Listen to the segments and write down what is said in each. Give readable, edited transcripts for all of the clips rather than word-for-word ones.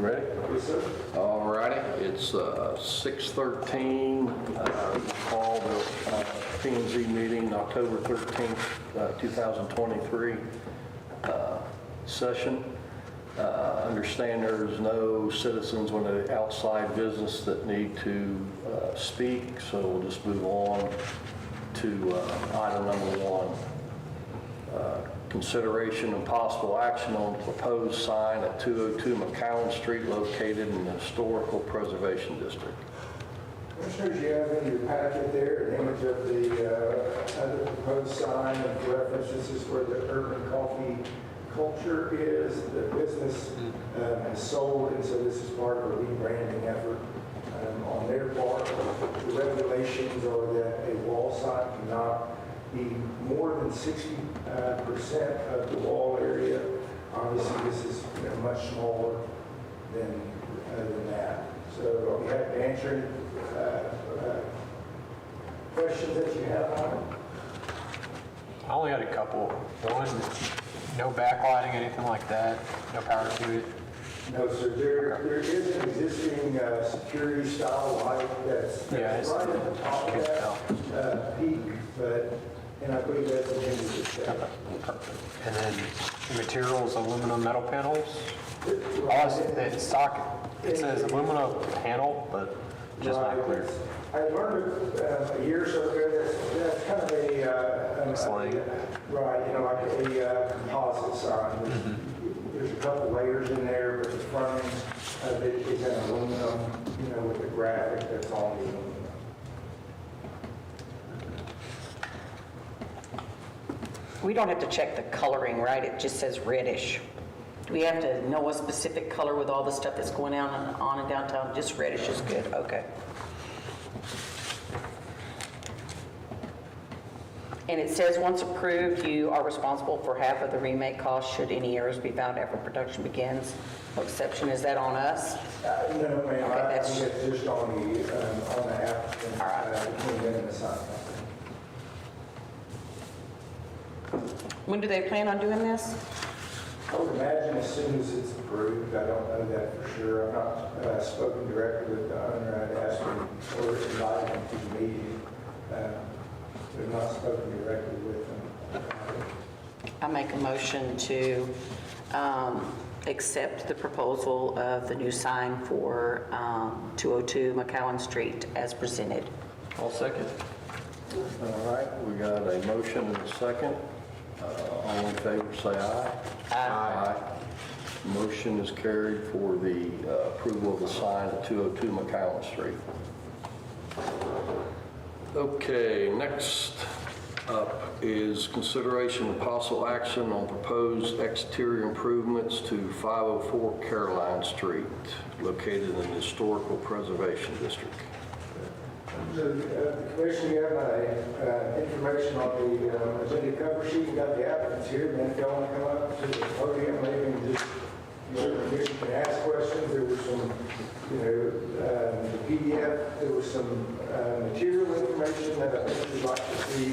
You ready? Yes, sir. All righty, it's 6:13. Call the P&Z meeting, October 13th, 2023 session. Understand there's no citizens on the outside business that need to speak, so we'll just move on to item number 1. Consideration and possible action on the proposed sign at 202 McCowan Street located in the Historical Preservation District. Commissioners, you have in your packet there an image of the other proposed sign of reference. This is where the urban coffee culture is. The business has sold, and so this is part of a rebranding effort on their part. The regulations are that a wall sign cannot be more than 60% of the wall area. Obviously, this is much smaller than that. So I'll be happy to answer any questions that you have on it. I only had a couple. One, no backlighting, anything like that, no power to it. No, sir. There is an existing security style light that's Yeah, right at the top of that peak, and I believe that's intended to stay. Perfect. And then the materials, aluminum metal panels. The stock, it says aluminum panel, but just not clear. I learned a year or so ago that's kind of a slang. Right, like a composite sign. There's a couple layers in there, but the front end of it is an aluminum, with the graphic that's on the aluminum. We don't have to check the coloring, right? It just says reddish. Do we have to know a specific color with all the stuff that's going on in downtown? Just reddish is good, okay. And it says, once approved, you are responsible for half of the remake cost should any errors be found after production begins. No exception, is that on us? No, ma'am, Okay, I think it's just on the applicant, All right. between them and the sign company. When do they plan on doing this? I would imagine as soon as it's approved. I don't know that for sure. I've not spoken directly with the owner. I'd asked him or invited him to the meeting. We've not spoken directly with him. I make a motion to accept the proposal of the new sign for 202 McCowan Street as presented. I'll second. All right, we got a motion and a second. All in favor say aye. Aye. Motion is carried for the approval of the sign at 202 McCowan Street. Okay, next up is consideration and possible action on proposed exterior improvements to 504 Caroline Street, located in the Historical Preservation District. The commission, you have my information on the agenda cover sheet. You got the applicants here. And if y'all want to come up to the podium, maybe and just the commission can ask questions. There was some, the PDF. There was some material information that I think you'd like to see.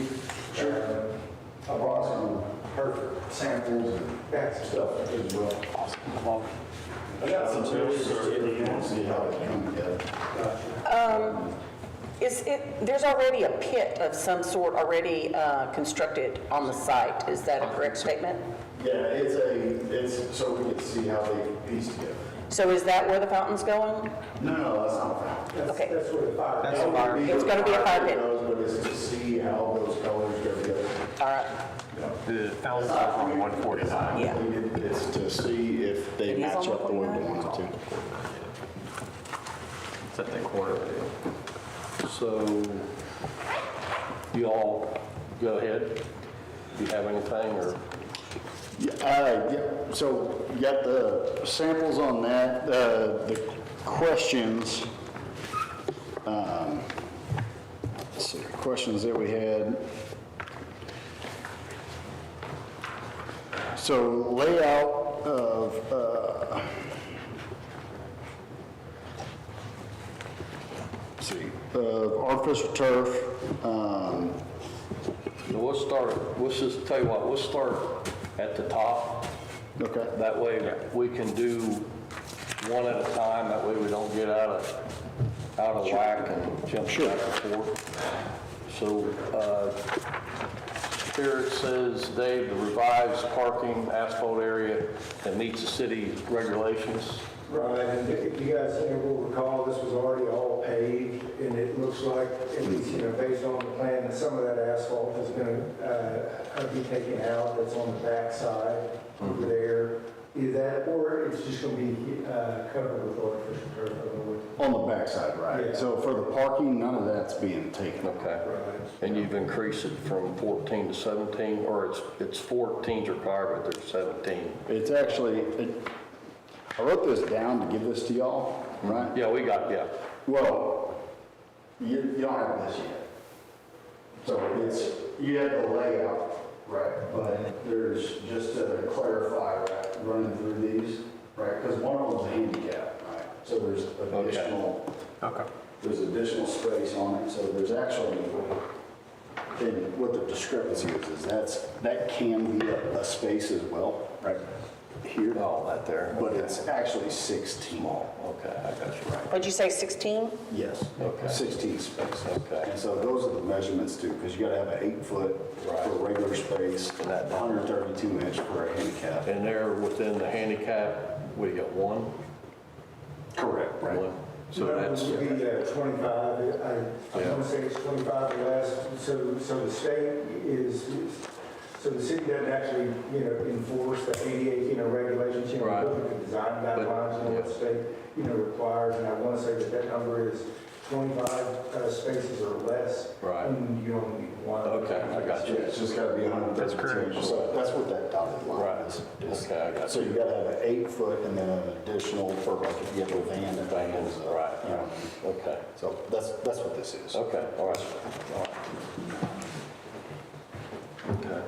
Awesome. Perfect. Samples and that stuff as well. Awesome. I got some pictures if you want to see how it comes together. There's already a pit of some sort already constructed on the site. Is that a correct statement? Yeah, it's so we can see how they piece together. So is that where the fountain's going? No, that's not fact. Okay. That's where the fire. That's a fire. It's going to be a fire pit. But it's to see how those colors go together. All right. The fountain's over on 149. Yeah. It's to see if they It is match on up the way they 149? want it to. It's at the corner. So, you all go ahead. Do you have anything or? Yeah, so you got the samples on that, the questions. Let's see, questions that we had. So layout of, let's see, artificial turf. Let's just tell you what, we'll start at the top. Okay. That way we can do one at a time, that way we don't get out of whack and jump back and forth. So, here it says, Dave, the revised parking asphalt area that meets the city regulations. Right, and if you guys will recall, this was already all paved, and it looks like, at least, based on the plan, that some of that asphalt is going to be taken out, that's on the back side over there. Is that, or it's just going to be covered with artificial turf over with? On the backside, right. Yeah. So for the parking, none of that's being taken. Okay. Right. And you've increased it from 14 to 17, or it's 14's required, but there's 17. It's actually, I wrote this down to give this to y'all, right? Yeah, we got, yeah. Well, you don't have this yet. So it's, you have the layout, right? But there's, just to clarify, right, running through these, right? Because one of them's a handicap, right? So there's additional, there's additional space on it. So there's actually, and what the discrepancy is that can be a space as well, right? Here. Oh, that there. But it's actually 16. Okay, I got you right. What'd you say, 16? Yes. Okay. 16 spaces. Okay. And so those are the measurements too, because you gotta have an 8 foot for regular space, And that- 132 inch for a handicap. And there within the handicap, we got one? Correct, right? One. So That that's, would be 25, I want to say it's 25 or less, so the state so the city doesn't actually, enforce the 88, regulations, Right. look at the design guidelines, what the state, requires, and I want to say that number is 25 spaces or less. Right. And you only need one. Okay, I got you. Yeah, it's just gotta be 132. That's correct. So that's what that dotted line Right. is. Okay, I got So you gotta have an 8 foot and then an additional for like if you have a van that Vans, goes up. right. You know. Okay. So that's what this is. Okay, all right. All right. Okay.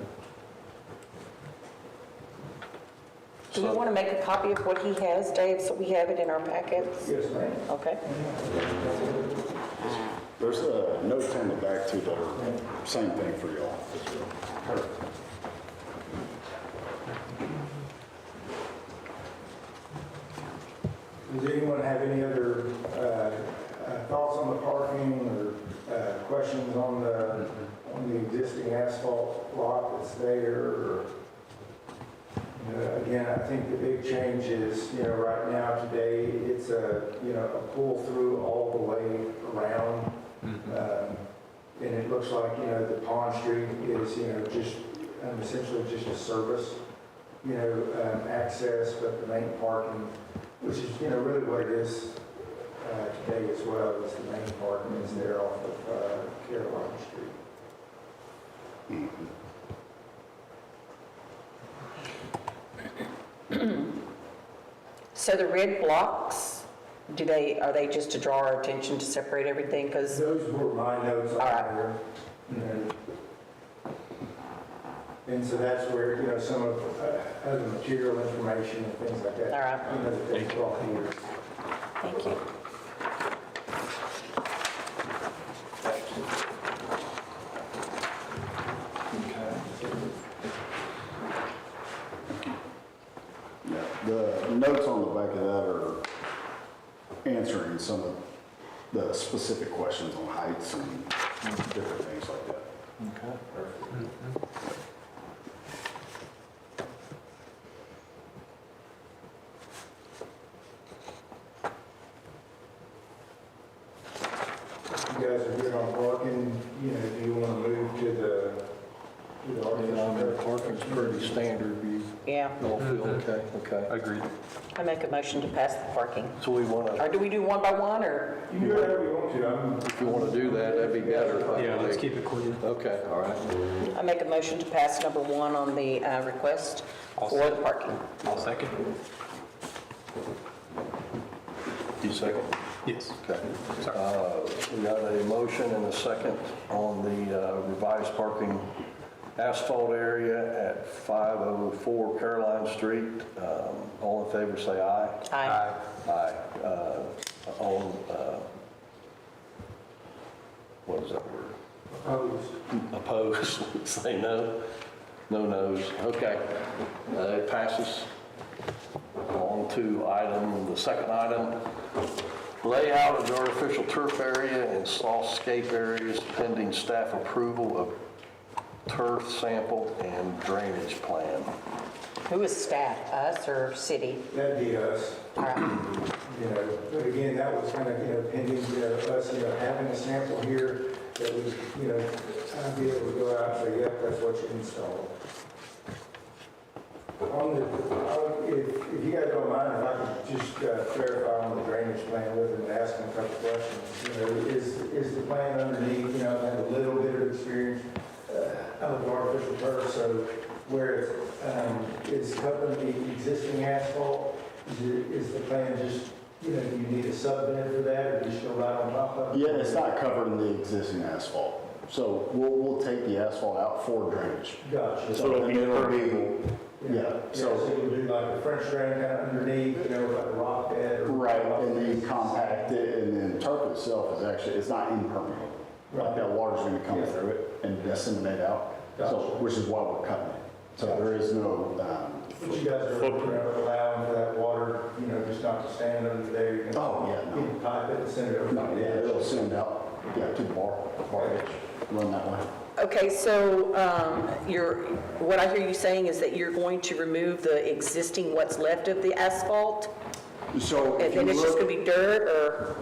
Do we want to make a copy of what he has, Dave, so we have it in our packets? Yes, ma'am. Okay. There's notes on the back too that are same thing for y'all. Does anyone have any other thoughts on the parking or questions on the existing asphalt lot that's there? Or, again, I think the big change is, right now today it's a pull through all the way around, and it looks like the Pond Street is just essentially just a service, access, but the main parking, which is really what it is today as well, is the main parking is there off of Carolina Street. So the red blocks, are they just to draw our attention to separate everything? Because, Those were my notes on All right. there. And so that's where, some of other material information and things like that. All right. That they brought here. thank you. Yeah, the notes on the back of that are answering some of the specific questions on heights and different things like that. Okay. You guys are good on parking, do you want to move to the Parking's pretty standard, you Yeah, all feel okay? Okay. Agreed. I make a motion to pass the parking. So we want to, Or do we do one by one, or? You can do whatever you want to, if you want to do that, that'd be better. Yeah, let's keep it clean. Okay, all right. I make a motion to pass number 1 on the request for the parking. I'll second. Do you second? Yes. Okay. Sorry. We got a motion and a second on the revised parking asphalt area at 504 Caroline Street. All in favor, say aye. Aye. Aye. All, what is that word? opposed. Opposed, say no. No no's. Okay. It passes. On to the second item, layout of the artificial turf area and softscape areas pending staff approval of turf sample and drainage plan. Who is staff, us or city? That'd be us. All right. You know, but again, that was kind of, pending, us, having a sample here that would, be able to go out and say, yep, that's what you installed. If you guys don't mind, if I could just clarify on the drainage plan with them and ask them a couple questions. Is the plan underneath, I have a little bit of experience of artificial turf, so where it's covering the existing asphalt, is the plan just, do you need a sub-bed for that, or do you still right on top of it? Yeah, it's not covering the existing asphalt. So we'll take the asphalt out for drainage. Gotcha. So it'll yeah, So so, we'll do like a French drain kind of underneath, like a rock bed or. right, and then compact it, and then turf itself is actually, it's not impermeable. Like that water's gonna come Yeah. through it and disseminate out, so, Gotcha. which is why we're cutting it. So there is no, But you guys are allowing for that water, just not to stand under there. You're gonna Oh, yeah, no. You can pipe it and send it over. no, yeah, it'll send out, to the bar edge, run that way. Okay, so what I hear you saying is that you're going to remove the existing, what's left of the asphalt? So And if you then it's just look, going to be dirt, or?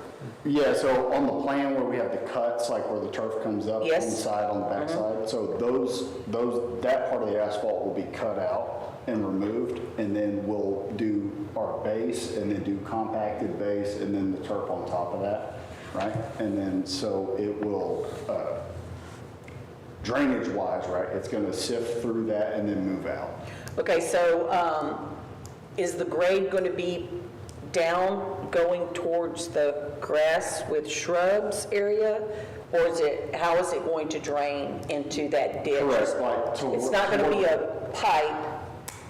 yeah, so on the plan where we have the cuts, like where the turf comes up Yes. inside on the backside, so that part of the asphalt will be cut out and removed, and then we'll do our base, and then do compacted base, and then the turf on top of that, right? And then, so it will, drainage-wise, right, it's gonna sift through that and then move out. Okay, so is the grade going to be down, going towards the grass with shrubs area? Or how is it going to drain into that ditch? Correct, like It's not going to be a pipe,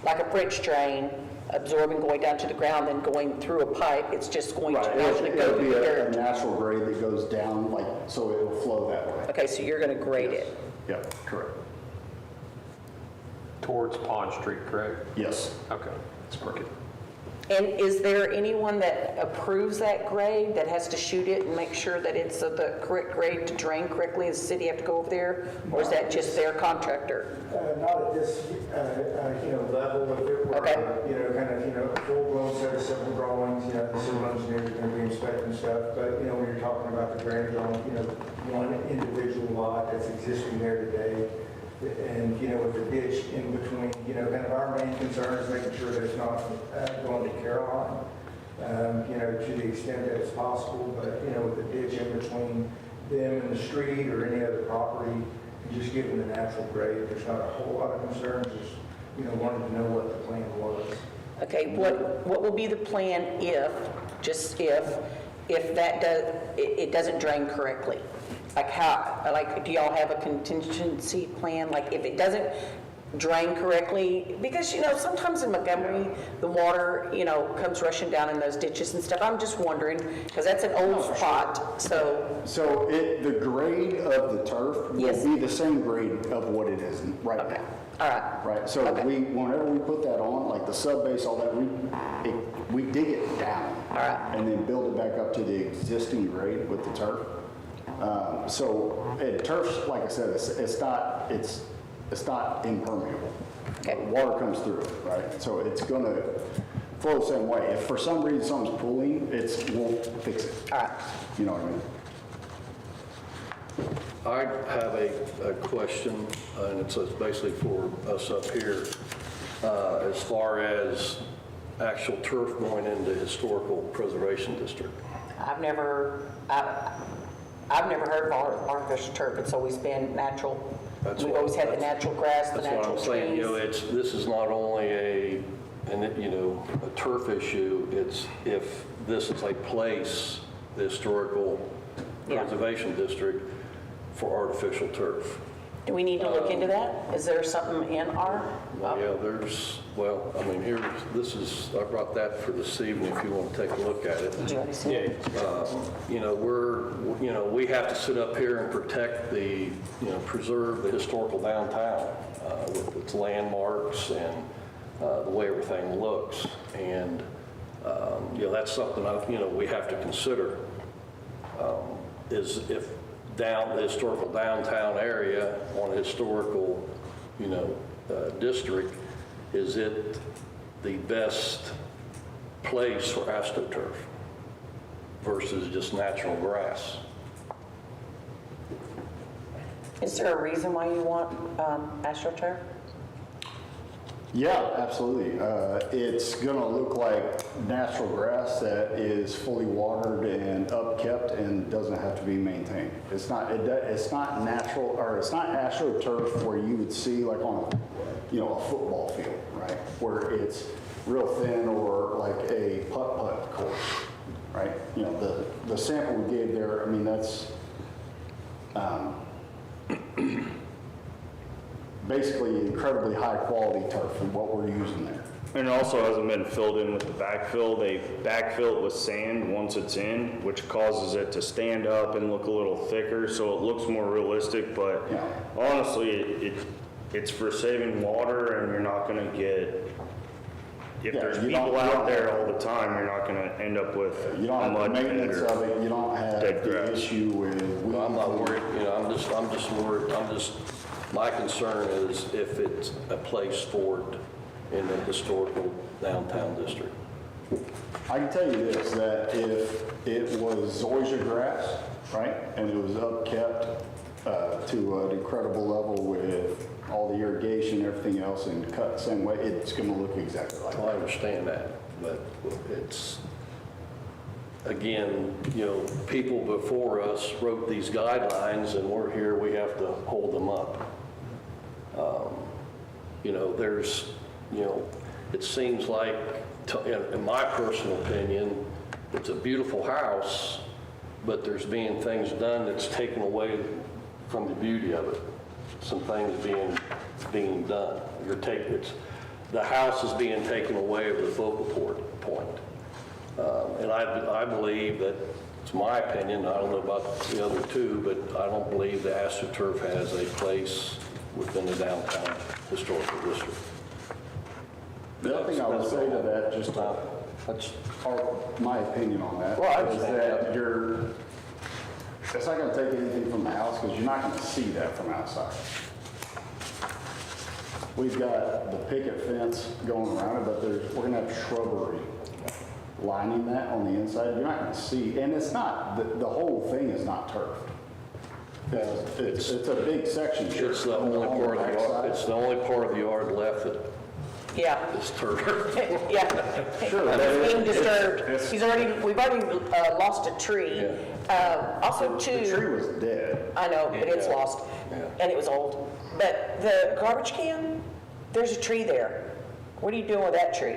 like a French drain, absorbing, going down to the ground, then going through a pipe. It's just going to Right, actually go it'll through be the a dirt. natural grade that goes down, like, so it'll flow that way. Okay, so you're going to grade Yes. it. Yep, correct. Towards Pond Street, correct? Yes, Okay. that's correct. And is there anyone that approves that grade, that has to shoot it and make sure that it's the correct grade to drain correctly? Does the city have to go over there? Or is that just their contractor? Not at this, level, if it were, Okay. a full-blown set of civil drawings, the civil engineer's gonna be inspecting stuff, but, when you're talking about the drainage on, one individual lot that's existing there today, and, with the ditch in between, kind of our main concern is making sure that it's not going to Caroline, to the extent that it's possible, but, with the ditch in between them and the street or any other property, and just given the natural grade, there's not a whole lot of concerns, just, wanted to know what the plan was. Okay, what will be the plan if that it doesn't drain correctly? Do y'all have a contingency plan? Like if it doesn't drain correctly, because sometimes in Montgomery, the water, comes rushing down in those ditches and stuff. I'm just wondering, because that's an old spot, so. So the grade of the turf will Yes. be the same grade of what it is right Okay, now. all right. Right, so Okay. whenever we put that on, like the sub base, all that, we dig it down. All right. And then build it back up to the existing grade with the turf. And turf's, like I said, it's not impermeable. Okay. Water comes through it, right? So it's gonna flow the same way. If for some reason something's pooling, we'll fix it. All right. You know what I mean? I have a question, and it's basically for us up here, as far as actual turf going into historical preservation district. I've never heard of artificial turf. It's always been natural. That's We've what- always had the natural grass, the That's what natural I'm saying, trees. this is not only a turf issue, it's if this is a place, the historical Yeah. preservation district for artificial turf. Do we need to look into that? Is there something in our? Yeah, I brought that for this evening if you want to take a look at it. Did you already see it? We have to sit up here and protect preserve the historical downtown with its landmarks and the way everything looks. And That's something we have to consider, is if the historical downtown area on a historical, district, is it the best place for AstroTurf versus just natural grass? Is there a reason why you want AstroTurf? Yeah, absolutely. It's going to look like natural grass that is fully watered and upkept and doesn't have to be maintained. It's not natural, or it's not AstroTurf where you would see like on a football field, right? Where it's real thin, or like a putt-putt course, right? The sample we gave there, I mean, that's basically incredibly high-quality turf and what we're using there. And it also hasn't been filled in with the backfill. They backfill it with sand once it's in, which causes it to stand up and look a little thicker, so it looks more realistic. But Yeah. honestly, it's for saving water, and you're not going to get, if Yeah, there's you don't- people out there all the time, you're not going to end up with You don't have the mud pit maintenance or of it, you don't have dead the grass. issue with weeds. I'm not worried, I'm just worried, my concern is if it's a place for it in the historical downtown district. I can tell you this, that if it was zoysia grass, right, and it was upkept to an incredible level with all the irrigation, everything else, and cut the same way, it's going to look exactly like Well, I that. understand that, but it's, again, people before us wrote these guidelines, and we're here, we have to hold them up. There's, it seems like, in my personal opinion, it's a beautiful house, but there's being things done that's taken away from the beauty of it. Some things being done. The house is being taken away of the focal point. And I believe that, it's my opinion, I don't know about the other two, but I don't believe the AstroTurf has a place within the downtown historical district. The other thing I would say to that, just That's, my opinion on that, Well, I is understand that it's not going to take anything from the house, because you're not going to see that from outside. We've got the picket fence going around it, but we're going to have shrubbery lining that on the inside. You're not going to see, and it's not, the whole thing is not turfed. It's a big section. sure. it's the only On part of the yard, backside. it's the only part of the yard left that Yeah, is turf. yeah. Sure, but It's being disturbed. it's- We've already lost a tree. Also, The tree too, was dead. I know, but it's Yeah. lost, Yeah. and it was old. But the garbage can, there's a tree there. What are you doing with that tree?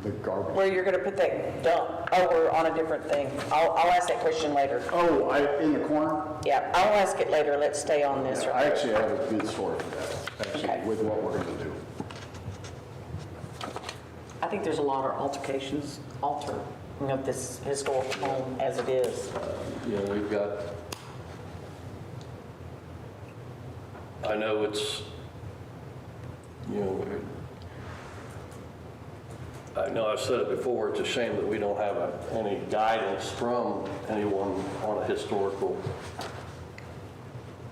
The garbage. Where you're gonna put that dump? Oh, we're on a different thing. I'll ask that question later. Oh, in the corner? Yeah, I'll ask it later. Let's stay on this. I actually have a good story for that, Okay. actually, with what we're going to do. I think there's a lot of altercations, of this historical home as it is. We've got, I know it's, I know I've said it before, it's a shame that we don't have any guidance from anyone on a historical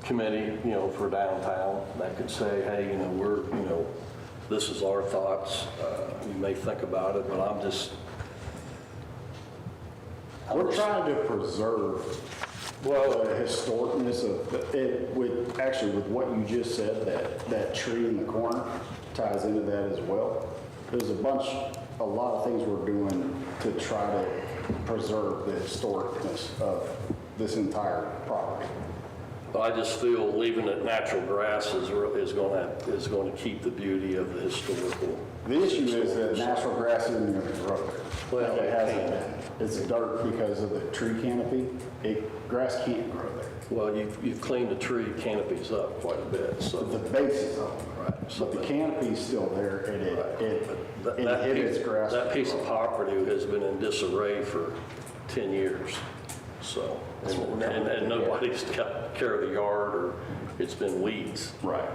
committee, for downtown that could say, hey, this is our thoughts. You may think about it, but We're trying to preserve the historicness of it, with what you just said, that tree in the corner ties into that as well. There's a lot of things we're doing to try to preserve the historicness of this entire property. I just feel leaving it natural grass is going to keep the beauty of the historical. The issue is that natural grass isn't going to grow there. Well, It it hasn't can't. been. It's dirt because of the tree canopy. Grass can't grow there. Well, you've cleaned the tree canopies up quite a bit, so. The base is up. Right. But the canopy's still there, and it inhibits grass. That piece of property has been in disarray for 10 years, so. And nobody's got care of the yard, or it's been weeds, Right.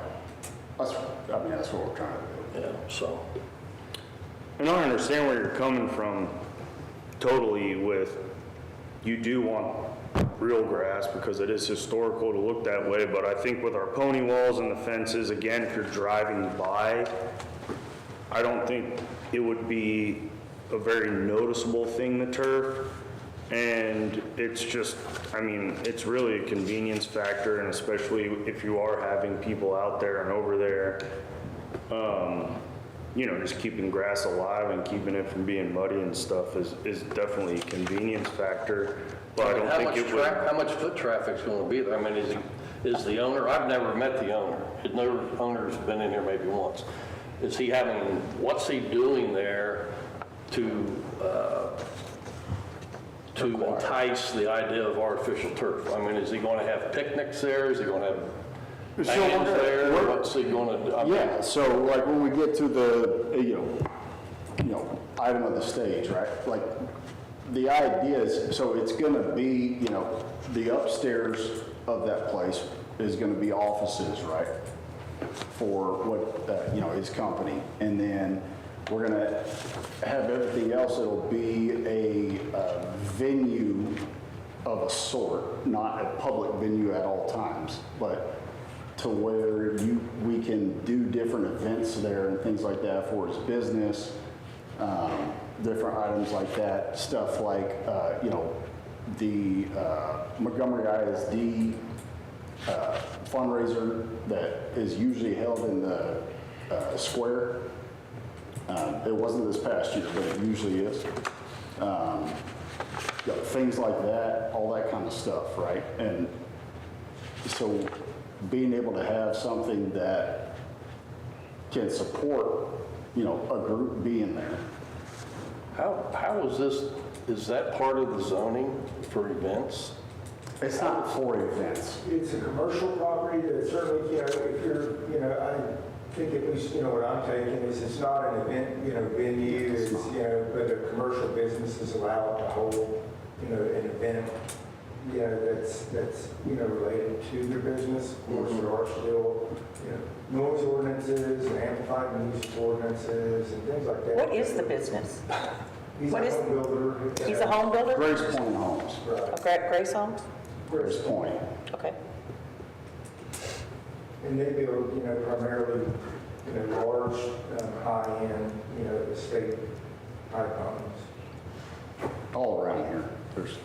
That's what we're trying to do. so. And I understand where you're coming from totally with, you do want real grass because it is historical to look that way, but I think with our pony walls and the fences, again, if you're driving by, I don't think it would be a very noticeable thing, the turf. And it's just, I mean, it's really a convenience factor, and especially if you are having people out there and over there, you know, just keeping grass alive and keeping it from being muddy and stuff is definitely a convenience factor. But I don't think it would. How much foot traffic's gonna be there? I mean, is the owner, I've never met the owner. The owner's been in here maybe once. Is he having, what's he doing there to entice the idea of artificial turf? I mean, is he gonna have picnics there? Is he gonna have bands there? What's he gonna do? Yeah, so like when we get to the, item of the stage, right? Like, the idea is, so it's gonna be, the upstairs of that place is gonna be offices, right? For what, his company. And then we're gonna have everything else, it'll be a venue of a sort, not a public venue at all times, but to where we can do different events there and things like that for his business, different items like that, stuff like, the Montgomery ISD fundraiser that is usually held in the square. It wasn't this past year, but it usually is. Things like that, all that kind of stuff, right? And so being able to have something that can support, a group being there. How is that part of the zoning for events? It's not for events. It's a commercial property that certainly, if you're, I think at least, what I'm taking is it's not an event, venue, it's, but a commercial business is allowed to hold, an event, that's, related to their business. Of course, there are still, noise ordinances and amplified music ordinances and things like that. What is the business? He's what a is- home builder. He's a home builder? Grace Point Homes, Grace Homes? Grace Point. Okay. And they build, primarily, large, high-end, estate type homes. All around here. There's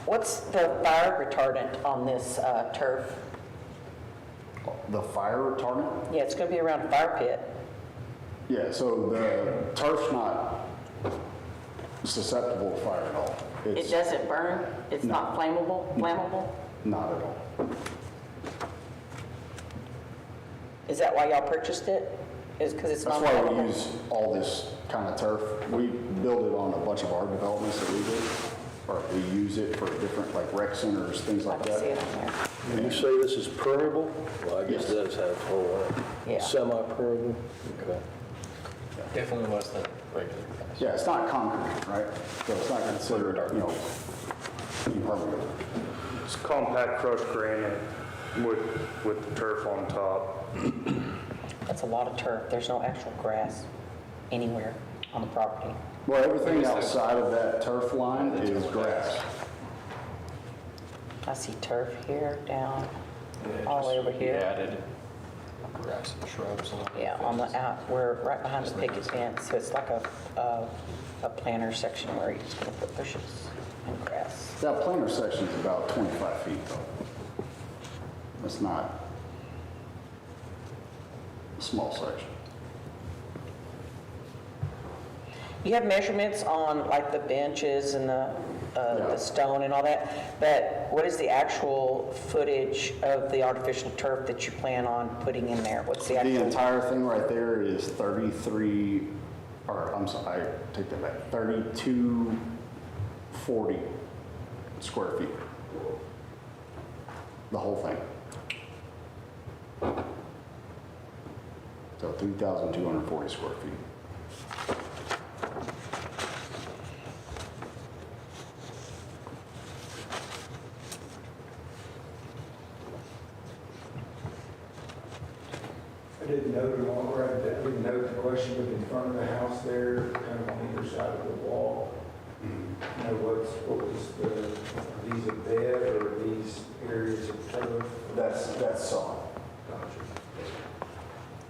What's the fire retardant on this turf? the fire retardant. Yeah, it's going to be around a fire pit. Yeah, so the turf's not susceptible to fire at all. It It's doesn't burn? It's not flammable? not at all. Is that why y'all purchased it? Is because it's That's not why we flammable? use all this kind of turf. We build it on a bunch of our developments that we do, or we use it for different, like rec centers, things I like can see it that. on there. When you say this is permeable, well, I guess Yes. it does have whole, Yeah. semi-permeable, okay. Definitely less than regular grass. Yeah, it's not concrete, right? So it's not considered, impermeable. It's compact crushed granite with the turf on top. That's a lot of turf. There's no actual grass anywhere on the property. Well, everything outside of that turf line is grass. I see turf here, down, all the way over here. Added grass and shrubs and all. Yeah, on the we're right behind the picket fence, so it's like a planter section where you're just gonna put bushes and grass. That planter section is about 25 feet though. It's not a small section. You have measurements on like the benches and the Yeah. stone and all that, but what is the actual footage of the artificial turf that you plan on putting in there? What's the The actual? entire thing right there is 33, or I'm sorry, I take that back, 3240 square feet. The whole thing. So 3,240 square feet. I didn't note it all right, I didn't note the question, but in front of the house there, kind of on either side of the wall, you know, what was the, are these a bed or are these areas of turf? That's sod.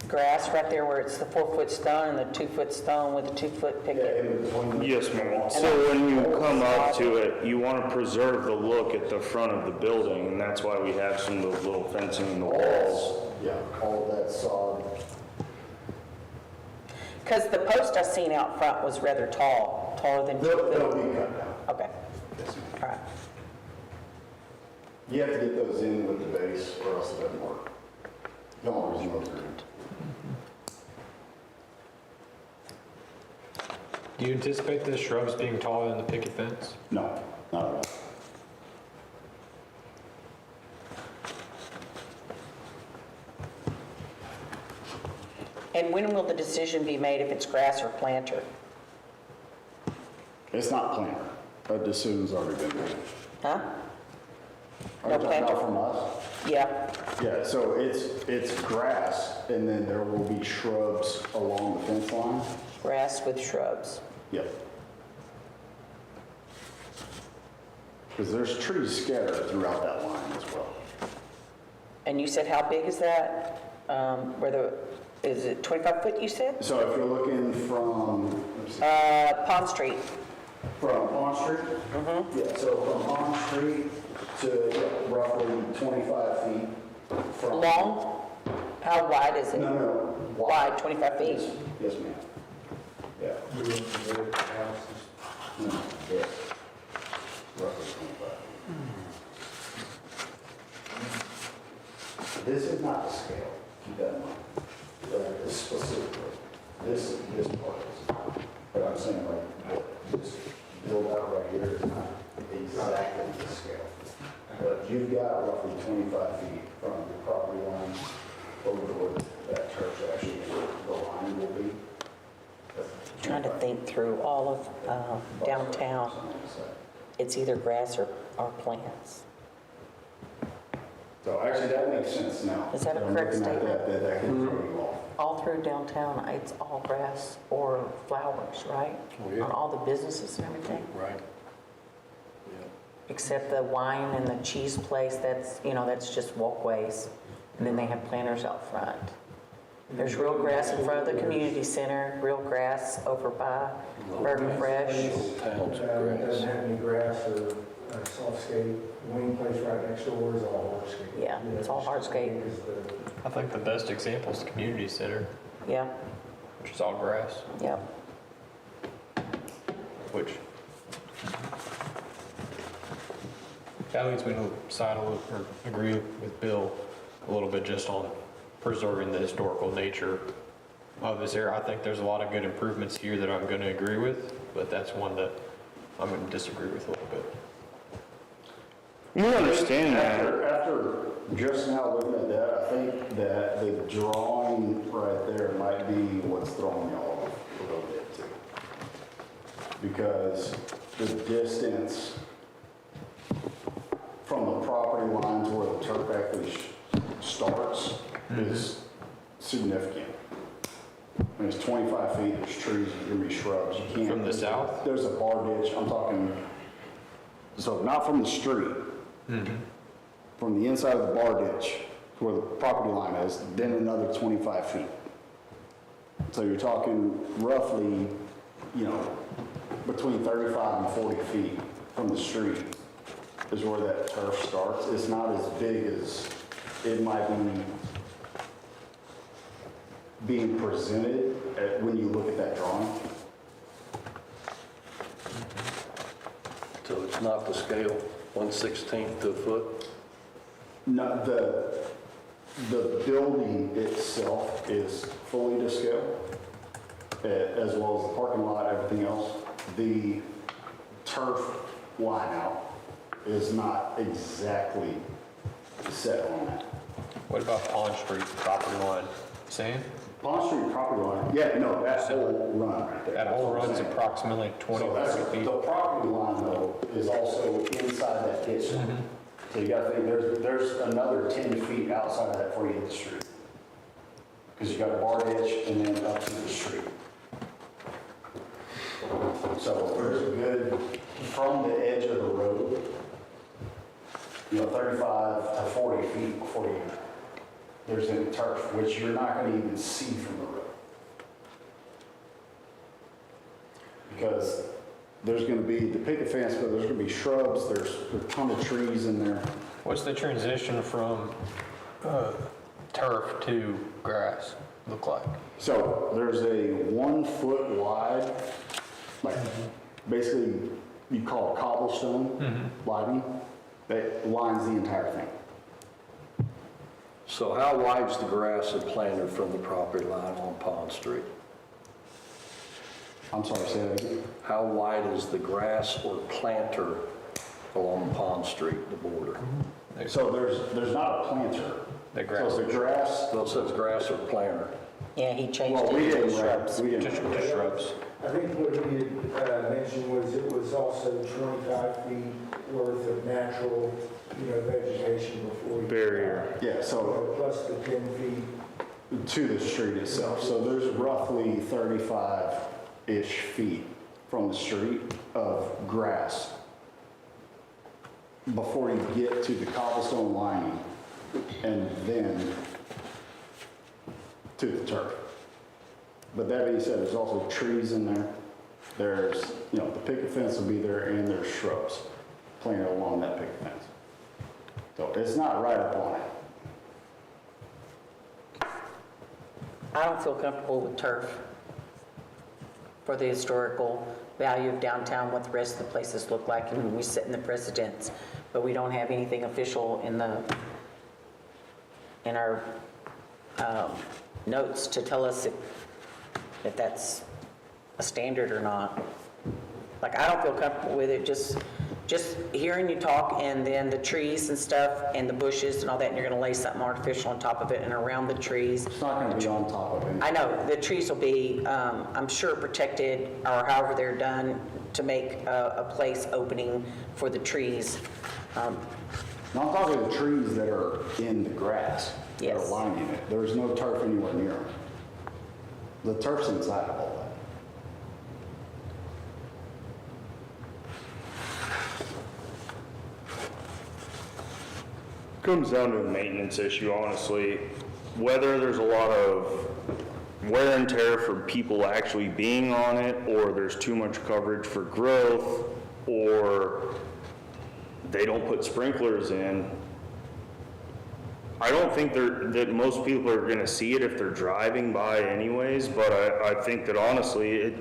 Grass right there where it's the 4-foot stone and the 2-foot stone with the 2-foot Yeah, picket. in between. Yes, ma'am. So when you come up to it, you want to preserve the look at the front of the building, and that's why we have some of those little fencing in the walls. Yeah, all of that sod. Because the post I seen out front was rather tall, taller than 2 They'll feet. be cut down. Okay, Yes, ma'am. all right. You have to get those in with the base or else it doesn't work. The only reason those are in. Do you anticipate the shrubs being taller than the picket fence? No, not at all. And when will the decision be made if it's grass or planter? It's not planter. That decision's already been made. Huh? Are No you talking about planter? from us? Yeah, Yeah, so it's grass, and then there will be shrubs along the fence line. grass with shrubs. Yep. Because there's trees scattered throughout that line as well. And you said how big is that? Is it 25 foot you said? So if you're looking from, let me see, Pond Street. from Pond Street? Mm-hmm. Yeah, so from Pond Street to roughly 25 feet from. Long? How wide is it? No, Wide, 25 feet? Yes, ma'am. Yeah. Moving the houses. No, yes. Roughly 25. This is not the scale, keep that in mind. This specifically, this part is not. But I'm saying like, this build out right here is not exactly the scale. But you've got roughly 25 feet from the property line over to where that church actually, the line will be. Trying to think through all of downtown. It's either grass or plants. So actually, that makes sense now. Is that a I'm correct looking at statement? That can throw you off. All through downtown, it's all grass or flowers, right? Oh, yeah. On all the businesses and everything? Right. Except the wine and the cheese place, that's just walkways. And then they have planters out front. There's real grass in front of the community center, real grass over by Burger Fresh. Towns of Doesn't grass. have any grass or soft skate. The wing place right next door is all hardscape. Yeah, it's all hardscape. Is the- I think the best example is the community center, Yeah, which is all grass, yeah. which that leads me to side a little, or agree with Bill a little bit just on preserving the historical nature of this area. I think there's a lot of good improvements here that I'm going to agree with, but that's one that I'm going to disagree with a little bit. You understand that. After just now looking at that, I think that the drawing right there might be what's throwing y'all off a little bit too. Because the distance from the property line to where the turf actually starts is significant. I mean, it's 25 feet, there's trees, there's gonna be shrubs, you can't. From the south? There's a bar ditch, I'm talking, so not from the street. From the inside of the bar ditch to where the property line is, then another 25 feet. So you're talking roughly, between 35 and 40 feet from the street is where that turf starts. It's not as big as it might be being presented when you look at that drawing. So it's not the scale, 1/16 to a foot? No, the building itself is fully to scale, as well as the parking lot, everything else. The turf line out is not exactly set on that. What about Pond Street property line? Same? Pond Street property line, yeah, no, that whole run right there. That whole That's what I'm run's saying. approximately 20, So that's, 30 feet. the property line though is also inside that ditch line. So you gotta think, there's another 10 feet outside of that before you hit the street. because you got a bar ditch and then up to the street. So there's a good, from the edge of the road, 35 to 40 feet before you, there's a turf, which you're not going to even see from the road. Because there's going to be the picket fence, but there's going to be shrubs, there's a ton of trees in there. What's the transition from turf to grass look like? So there's a 1 foot wide, like basically you call it cobblestone lighting that lines the entire thing. So how wide's the grass and planter from the property line on Pond Street? I'm sorry, say that again. How wide is the grass or planter along Pond Street, the border? So there's not a planter. The grass. So the grass, Well, it says grass or planter. Yeah, he changed well, we it to didn't, shrubs. we Just didn't. shrubs. I think what he had mentioned was it was also 25 feet worth of natural, vegetation before you. Barrier. Yeah, so Plus the 10 feet. to the street itself. So there's roughly 35-ish feet from the street of grass before you get to the cobblestone lining and then to the turf. But that being said, there's also trees in there. There's, the picket fence will be there and there's shrubs planted along that picket fence. So it's not right up on it. I don't feel comfortable with turf for the historical value of downtown, what the rest of the places look like, and we sit in the precedents, but we don't have anything official in our notes to tell us if that's a standard or not. Like, I don't feel comfortable with it, just hearing you talk, and then the trees and stuff, and the bushes and all that, and you're gonna lay something artificial on top of it and around the trees. It's not gonna be on top of it. I know, the trees will be, I'm sure, protected, or however they're done, to make a place opening for the trees. Now, I'm talking the trees that are in the grass, that are Yes. lining it. There's no turf anywhere near them. The turf's inside of all that. Comes down to a maintenance issue, honestly. Whether there's a lot of wear and tear for people actually being on it, or there's too much coverage for growth, or they don't put sprinklers in. I don't think that most people are gonna see it if they're driving by anyways, but I think that honestly,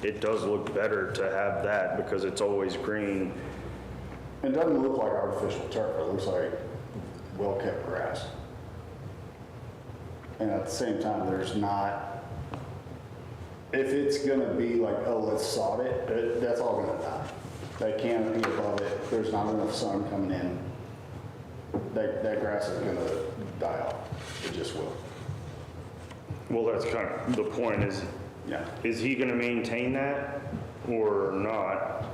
it does look better to have that because it's always green. It doesn't look like artificial turf. It looks like well-kept grass. And at the same time, there's not, if it's gonna be like, oh, let's sod it, that's all gonna die. That canopy above it, there's not enough sun coming in. That grass is gonna die off. It just will. Well, that's kind of the point Yeah. is he gonna maintain that or not?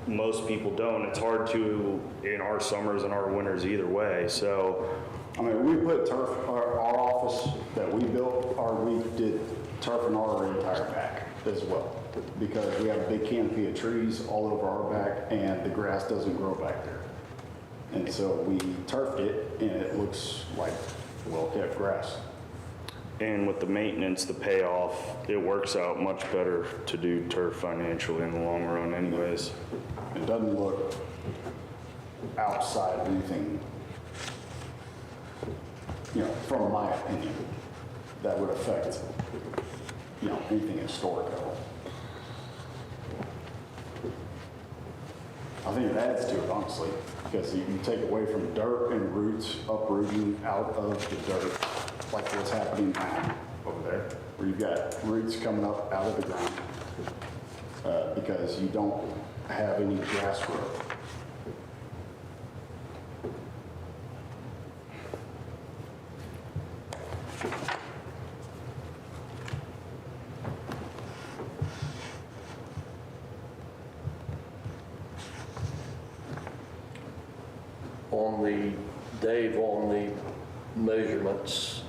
Most people don't. It's hard to in our summers and our winters either way, so. I mean, we put turf, our office that we built, we did turf in our entire back as well. Because we have a big canopy of trees all over our back and the grass doesn't grow back there. And so we turfed it and it looks like well-kept grass. And with the maintenance, the payoff, it works out much better to do turf financially in the long run anyways. It doesn't look outside of anything, from my opinion, that would affect, anything historical. I think it adds to it, honestly, because you can take away from dirt and roots uprooting out of the dirt, like what's happening now over there, where you've got roots coming up out of the ground, because you don't have any grass growth. Dave, on the measurements,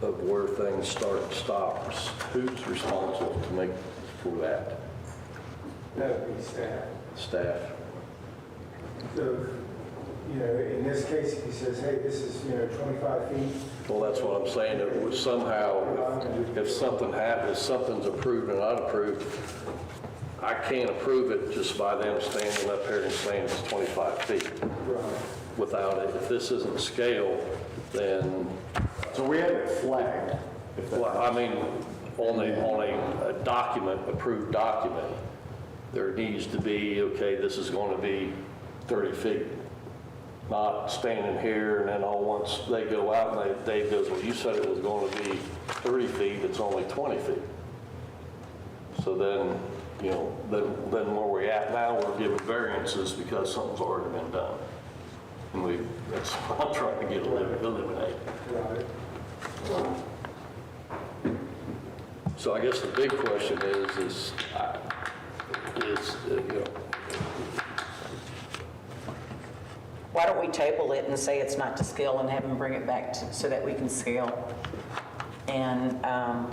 of where things start and stop, who's responsible to make for that? That would be staff. Staff? So, you know, in this case, if he says, hey, this is, 25 feet. Well, that's what I'm saying, it was somehow, if something happens, something's approved and not approved, I can't approve it just by them standing up here and saying it's 25 feet. Right. Without it, if this isn't scale, then, So we have it flagged. If that- well, I mean, on a document, approved document, there needs to be, okay, this is going to be 30 feet. Not standing here and then all once they go out and Dave goes, well, you said it was going to be 30 feet, it's only 20 feet. So then, then where we're at now, we're giving variances because something's already been done. And that's what I'm trying to get eliminated. Right. So I guess the big question is, Why don't we table it and say it's not to scale and have them bring it back so that we can scale? And, I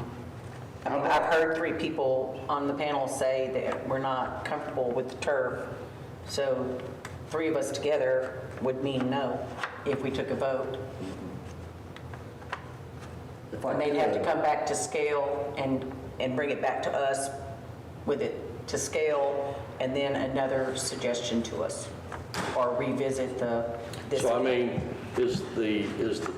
mean, I've heard 3 people on the panel say that we're not comfortable with the turf. So 3 of us together would mean no if we took a vote. If I And they'd have to could- come back to scale and bring it back to us with it to scale, and then another suggestion to us, or revisit this. so I mean, is the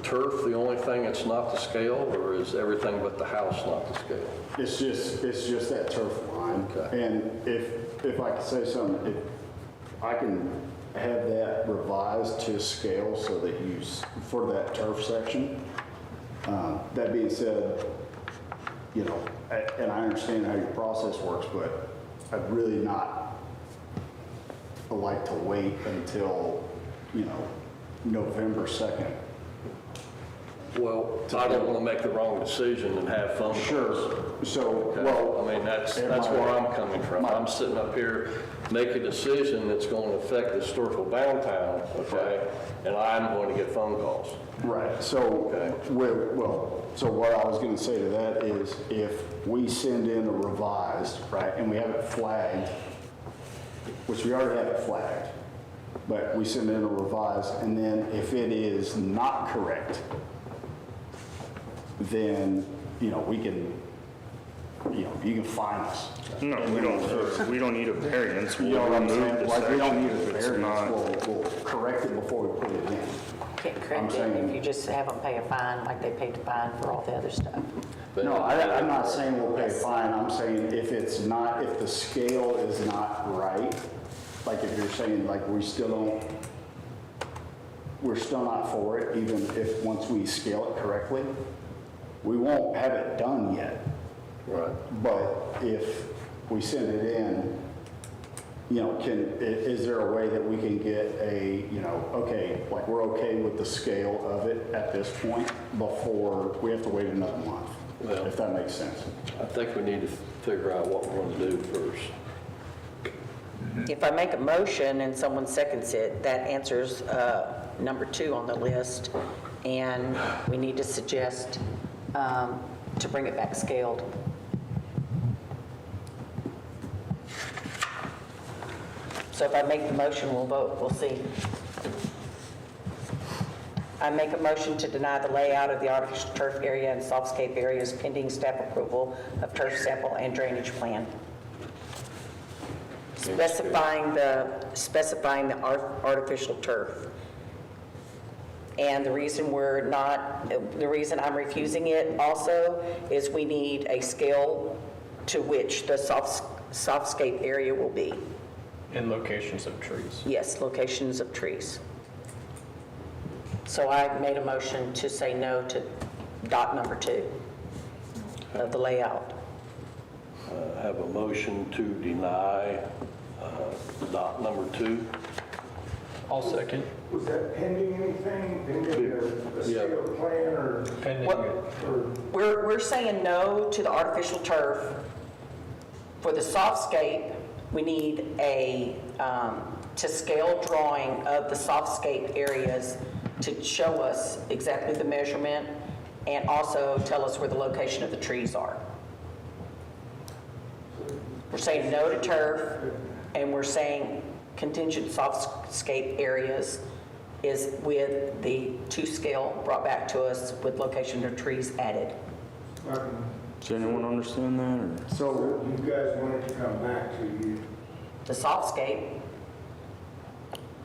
turf the only thing that's not to scale, or is everything but the house not to scale? It's just that turf line. Okay. And if I could say something, if I can have that revised to scale so that for that turf section. That being said, and I understand how your process works, but I'd really not like to wait until, November 2nd. Well, I don't want to make the wrong decision and have phone calls. Sure. So, Okay? well. I mean, that's and where I'm coming from. my- I'm sitting up here, make a decision that's going to affect the historical downtown, okay? And I'm going to get phone calls. Right, so, Okay. so what I was gonna say to that is, if we send in a revised, right, and we have it flagged, which we already have it flagged, but we send in a revised, and then if it is not correct, then, we can, you can fine us. No, we don't need a variance. You know We'll what I'm remove saying? the Like, we don't section need if a it's variance, not. we'll correct it before we put it in. Can't I'm correct it saying- if you just have them pay a fine like they paid the fine for all the other stuff. But- No, I'm not saying we'll pay a fine, I'm saying if the scale is not right, like if you're saying, like, we're still not for it, even if, once we scale it correctly, we won't have it done yet. Right. But if we send it in, is there a way that we can get okay, like, we're okay with the scale of it at this point before we have to wait another month, Well- if that makes sense? I think we need to figure out what we're going to do first. If I make a motion and someone seconds it, that answers number 2 on the list, and we need to suggest to bring it back scaled. So if I make the motion, we'll vote, we'll see. I make a motion to deny the layout of the artificial turf area and softscape areas pending staff approval of turf sample and drainage plan. Specifying the artificial turf. And the reason the reason I'm refusing it also is we need a scale to which the softscape area will be. And locations of trees. Yes, locations of trees. So I made a motion to say no to dot number 2 of the layout. Have a motion to deny dot number 2. I'll second. Was that pending anything, pending a scale plan or? Pending. We're saying no to the artificial turf. For the softscape, we need a to scale drawing of the softscape areas to show us exactly the measurement and also tell us where the location of the trees are. We're saying no to turf, and we're saying contingent softscape areas is with the 2 scale brought back to us with location of trees added. Does anyone understand that? Or? So you guys wanted to come back to you. The softscape,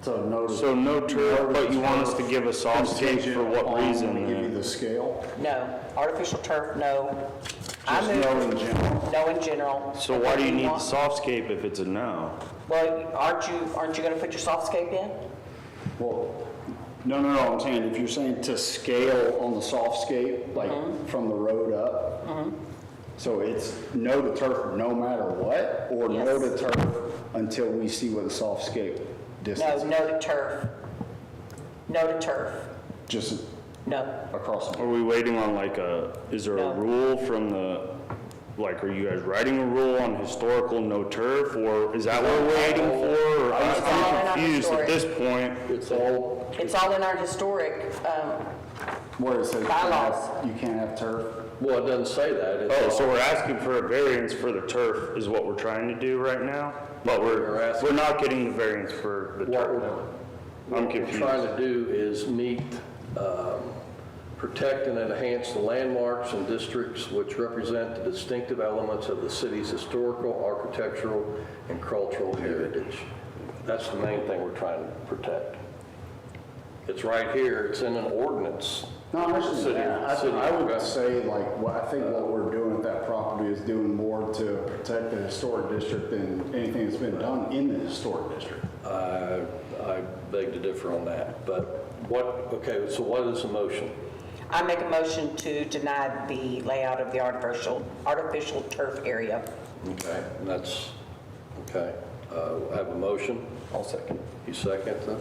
So no. So no turf, but you want us to give a soft scape for what reason? Give you then? the scale. no. Artificial turf, no. I Just moved- no in general. No in general. So why do you need the want- soft scape if it's a no? Well, aren't you gonna put your softscape in? Well, no, I'm saying if you're saying to scale on the softscape, like from the road up, so it's no to turf no matter what, or no Yes. to turf until we see what the softscape No, distance, no to turf. No to turf, just no. across. Are we waiting on like is there No. a rule from are you guys writing a rule on historical no turf, or is that what we're waiting for? Or It's all in I'm our confused at historic. this point. It's all in our historic, Where it says Bylaws. you can't have turf. Well, it doesn't say that. It's Oh, all- so we're asking for a variance for the turf is what we're trying to do right now? But We're asking- we're not getting the variance for the What turf. what I'm we're confused. trying to do is meet, protect and enhance the landmarks and districts which represent the distinctive elements of the city's historical, architectural, and cultural heritage. That's the main thing we're trying to protect. It's right here, it's in an ordinance. No, I understand City- that. city I would rep- say like, I think what we're doing with that property is doing more to protect the historic district than anything that's been done in the historic district. I beg to differ on that, but okay, so what is the motion? I make a motion to deny the layout of the artificial turf area. Okay, and that's, okay. I have a motion. I'll second. You second it?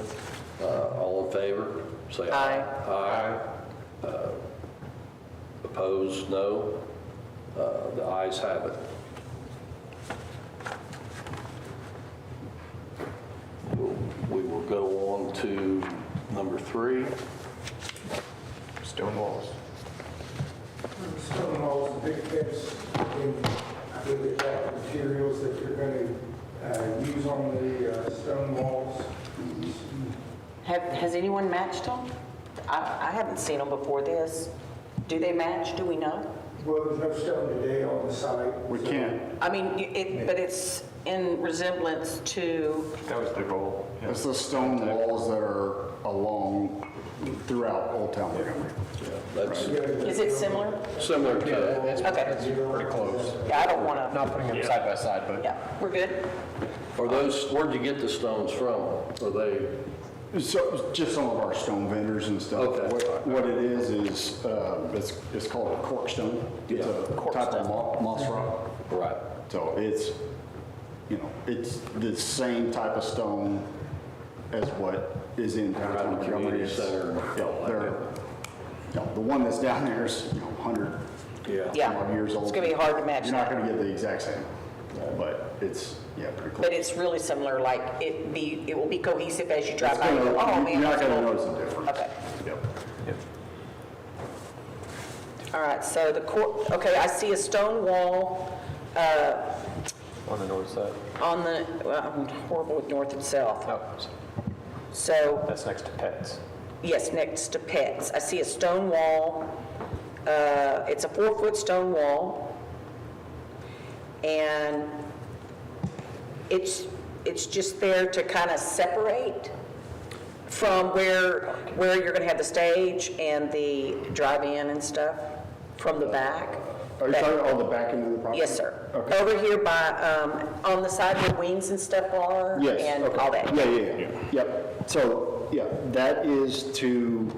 All in favor? Say aye. Aye. Opposed, no. The ayes have it. We will go on to number 3. Stone walls. Stone walls, and big tips, and really attractive materials that you're going to use on the stone walls. Has anyone matched them? I haven't seen them before this. Do they match? Do we know? Well, there's no stone today on the site. We so- can't, I mean, but it's in resemblance to, That was the goal. yeah. it's the stone walls that are along throughout Old Town Montgomery. That's is it similar? similar to, That's pretty close. Yeah, I don't want to, Not putting them side by side, but yeah, we're good. where'd you get the stones from? Are they, So, just some of our stone vendors and stuff. Okay. What it is, it's called a cork stone. It's a type of moss rock. right. So it's, it's the same type of stone as what is in Around downtown the Montgomery. community It's- center and Yeah, all like they're, the one that's down there is, 100 Yeah. Yeah, some odd years old. it's going to be hard to match You're not that. going to get the exact same, but it's, pretty close. But it's really similar, like it will be cohesive as you drive It's by. and gonna- go, oh, man. You're not that's going to cool." notice the difference. Okay. Yep. All right, so okay, I see a stone wall on the north side. on the, well, I'm horrible with north and south. Oh, So, that's next to Pets. yes, next to Pets. I see a stone wall. It's a 4-foot stone wall. And it's just there to kind of separate from where you're going to have the stage and the drive-in and stuff from the back. Are you talking on the back end of the property? Yes, sir. Okay. Over here by, on the side where wings and stuff are. Yes. And okay. all that. Yeah. Yep. So, that is to,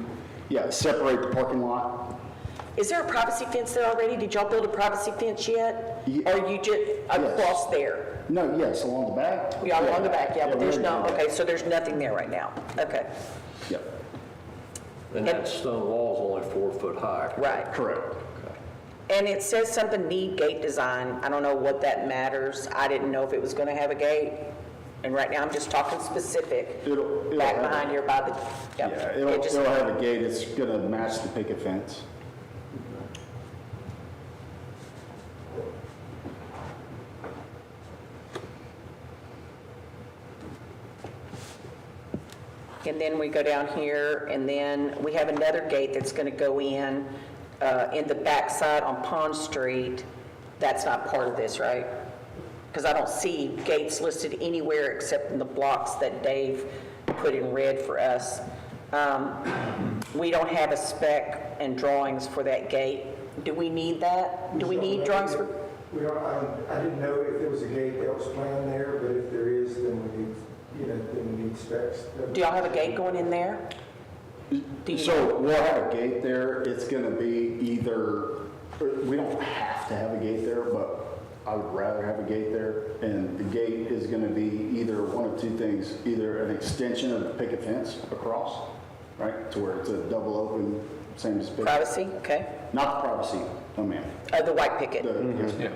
separate the parking lot. Is there a privacy fence there already? Did y'all build a privacy fence yet? Yeah. Or you just across there? No, yes, along the back. We are along the back, yeah, but we there's already no, did that. okay, so there's nothing there right now. Okay, Yep, And that stone wall's only 4 foot high. right. correct. And it says something need gate design. I don't know what that matters. I didn't know if it was going to have a gate. And right now I'm just talking specific. It'll Back have behind a- here by the, Yeah, yep. it'll It just- have a gate, it's gonna match the picket fence. And then we go down here, and then we have another gate that's going to go in the backside on Pond Street. That's not part of this, right? Because I don't see gates listed anywhere except in the blocks that Dave put in red for us. We don't have a spec and drawings for that gate. Do we need that? Do we need drawings for? We don't, I didn't know if there was a gate that was planned there, but if there is, then we need, then we need specs. Do y'all have a gate going in there? Do you know? So we'll have a gate there. It's gonna be either, we don't have to have a gate there, but I would rather have a gate there. And the gate is gonna be either one of two things, either an extension of the picket fence across, right? To where it's a double open, same as picket. Privacy, okay. Not the privacy, no ma'am. The white picket. Yes, ma'am.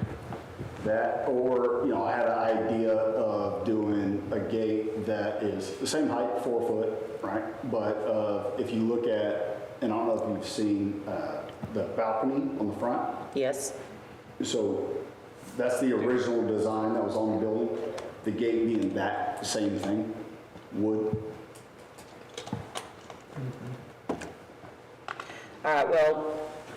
That, or, I had an idea of doing a gate that is the same height, 4 foot, right? But if you look at, and I don't know if you've seen the balcony on the front. Yes. So that's the original design that was on the building. The gate being that same thing, wood. All right, well,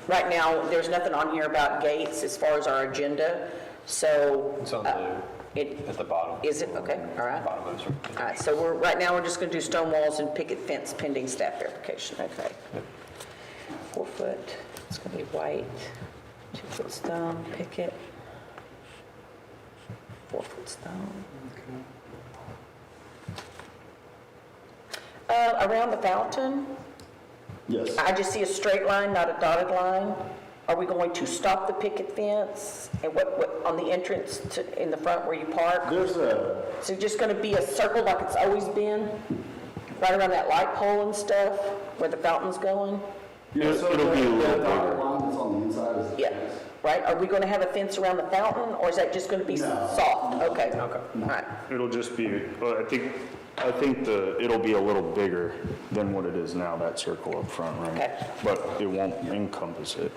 right now, there's nothing on here about gates as far as our agenda, so. It's on at the bottom. Is it? Okay, all right. Bottom of it. All right, so right now, we're just going to do stone walls and picket fence pending staff verification, okay. 4 foot, it's going to be white, 2 foot stone, picket, 4 foot stone. Around the fountain, Yes. I just see a straight line, not a dotted line. Are we going to stop the picket fence? And what on the entrance in the front where you park? There's a, So just going to be a circle like it's always been? Right around that light pole and stuff, where the fountain's going? it'll be a little bigger. Line that's on the inside is the Yeah, fence. right? Are we going to have a fence around the fountain, or is that just going to be No. soft? Okay. Okay. All right. It'll just be, well, I think it'll be a little bigger than what it is now, that circle up front, right? Okay. But it won't encompass it.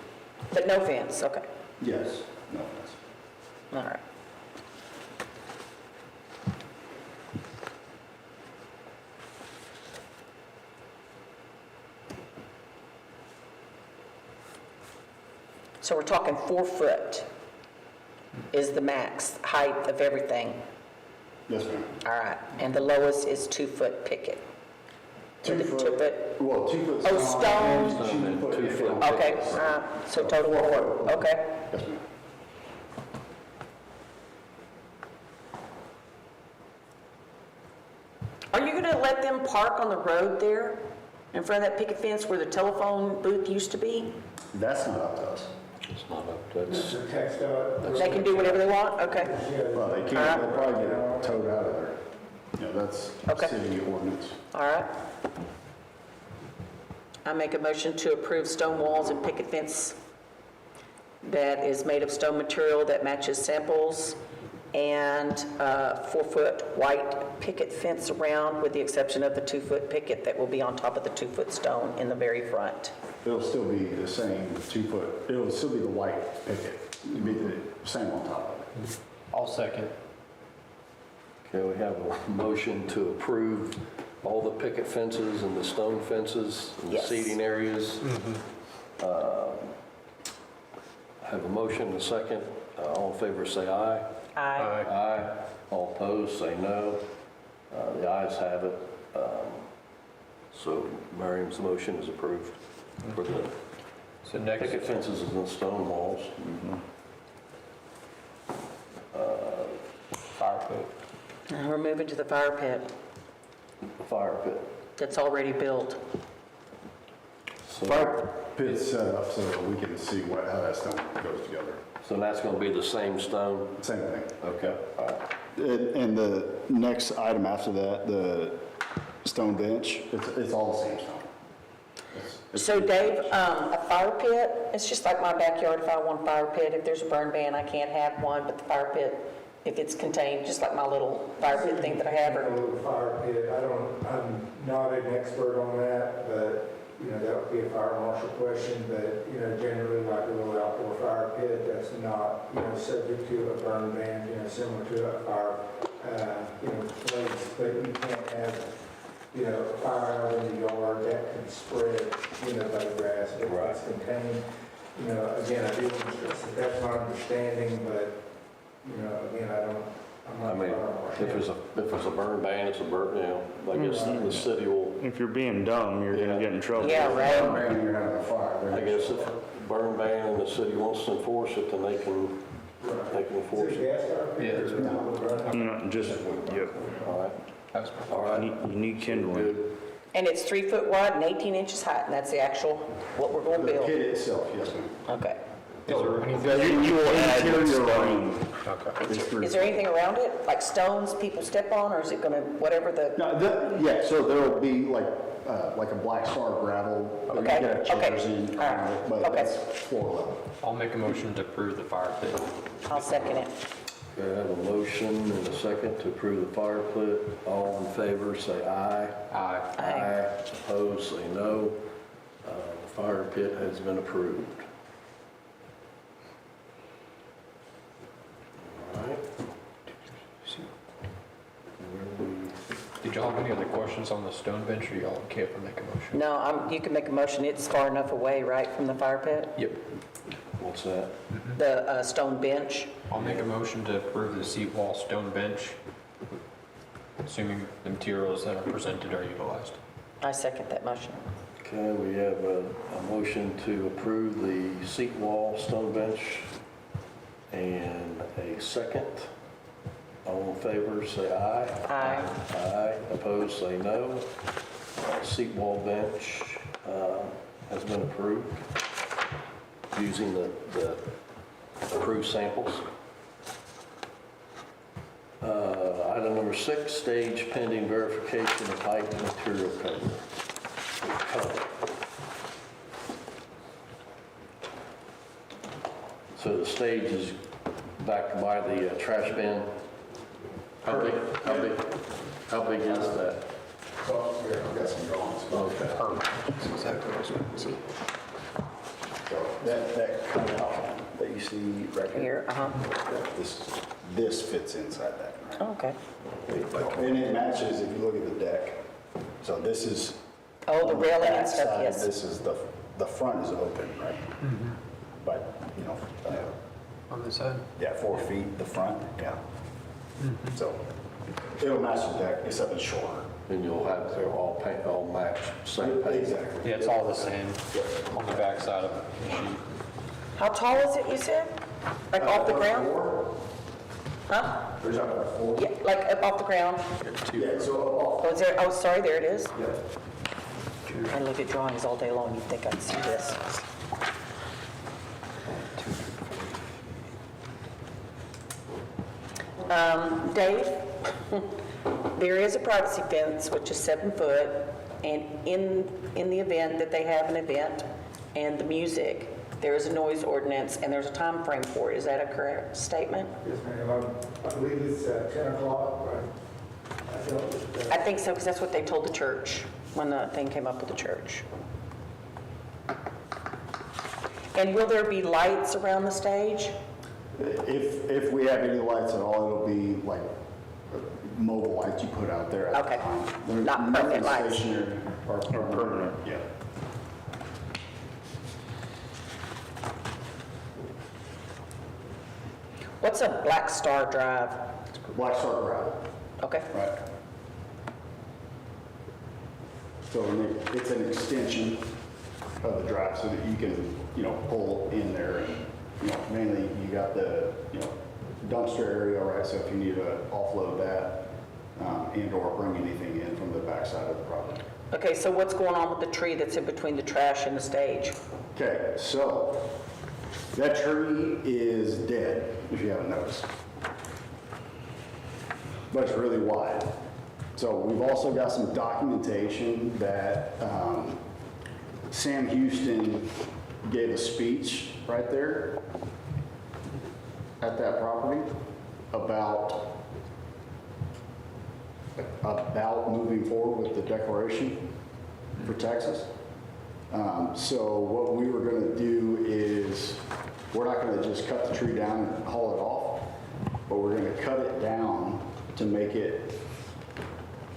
But no fence, okay. Yes. No fence. All right. So we're talking 4 foot is the max height of everything. Yes, ma'am. All right, and the lowest is 2 foot picket. 2 2 foot. foot. Well, 2 foot. Oh, stone stone. and 2 foot. 2 foot. Okay, so total 4, okay. Yes, ma'am. Are you gonna let them park on the road there in front of that picket fence where the telephone booth used to be? That's not up to us. It's not up, that's, It's a text out. They can do whatever they want? Okay. Well, they can't, they'll probably get towed out of there. That's Okay. city ordinance. All right. I make a motion to approve stone walls and picket fence that is made of stone material that matches samples and 4 foot white picket fence around with the exception of the 2 foot picket that will be on top of the 2 foot stone in the very front. It'll still be the same 2 foot, it'll still be the white picket. It'll be the same on top of it. I'll second. okay, we have a motion to approve all the picket fences and the stone fences and the Yes. seating areas. Have a motion and a second. All in favor, say aye. Aye. Aye. All opposed, say no. The ayes have it. So Miriam's motion is approved for the So next, picket fences and the stone walls. fire pit. And we're moving to the fire pit Fire pit. that's already built. So Fire pit's set up so that we can see how that stone goes together. so that's going to be the same stone? Same thing. Okay, all right. And the next item after that, the stone bench, it's all the same stone. So Dave, a fire pit, it's just like my backyard if I want a fire pit. If there's a burn ban, I can't have one, but the fire pit, if it's contained, just like my little fire pit thing that I have, A or, little fire pit, I'm not an expert on that, but, that would be a fire marshal question, but, generally like a little outdoor fire pit that's not, subject to a burn ban, similar to a fire, place, but you can't have, fire out in the yard, that could spread, by the grass, if it's contained. Again, I do want to stress that that's my understanding, but, again, I'm I not. mean, if it's a burn ban, it's a burn, I guess the city will, If you're being dumb, you're gonna get in trouble. Yeah, right. Man, you're having a fire. I guess if burn ban and the city wants to enforce it, then they can enforce Is it it. gas fire? Yeah, it's- No, just, yep. All right, That's all right. You need kindling. Good. And it's 3 foot wide and 18 inches high, and that's the actual, what we're going to The build? pit itself, yes, ma'am. Okay. Is there anything? You will add Interior stone. Okay. It's three. Is there anything around it, like stones people step on, or is it going to, whatever the, No, yeah, so there'll be like a black star gravel. that Okay, you got chairs okay, in, all right, but okay. that's floor level. I'll make a motion to approve the fire pit. I'll second it. Okay, I have a motion and a second to approve the fire pit. All in favor, say aye. Aye. Aye. Opposed, say no. The fire pit has been approved. All right. Did y'all have any other questions on the stone bench, or y'all okay if I make a motion? No, you can make a motion, it's far enough away, right, from the fire pit? Yep. What's that? The stone bench? I'll make a motion to approve the seat wall stone bench, assuming the materials that are presented are utilized. I second that motion. Okay, we have a motion to approve the seat wall stone bench and a second. All in favor, say aye. Aye. Aye. Opposed, say no. Seat wall bench has been approved using the approved samples. Item number 6, stage pending verification of height and material cover. So the stage is back by the trash bin. How big is that? So, here, I've got some drawings. Okay. That's exactly what I was going to say. So that cutout that you see right here, Here, this fits inside that. right? Oh, okay. And it matches, if you look at the deck, so this is. Oh, the on railing and back stuff, side, yes. This is the front is open, right? But, On this side? yeah, 4 feet, the front, yeah. So it'll match the deck, except it's shorter. And you'll have, they'll all match, same paint. Exactly. Yeah, it's all the same on the back side of the sheet. How tall is it, you said? Like off the ground? Huh? There's not a 4. Yeah, like up off the ground? Yeah, so, Oh, is there, oh, sorry, there it is. yeah. I look at drawings all day long, you'd think I'd see this. Dave, there is a privacy fence, which is 7 foot, and in the event that they have an event and the music, there is a noise ordinance and there's a time frame for it. Is that a correct statement? Yes, ma'am. I believe it's 10 o'clock, right? I don't. I think so, because that's what they told the church when the thing came up with the church. And will there be lights around the stage? If we have any lights at all, it'll be like mobile lights you put out there at the Okay. time. They're Not permanent nothing lights. stationary or permanent. Yeah. What's a Black Star Drive? Black Star gravel. Okay. Right. So it's an extension of the drive so that you can, pull in there and, mainly you got the, dumpster area, right? So if you need to offload that and or bring anything in from the backside of the property. Okay, so what's going on with the tree that's in between the trash and the stage? Okay, so that tree is dead, if you haven't noticed. But it's really wide. So we've also got some documentation that Sam Houston gave a speech right there at that property about moving forward with the declaration for Texas. So what we were going to do is, we're not going to just cut the tree down and haul it off, but we're going to cut it down to make it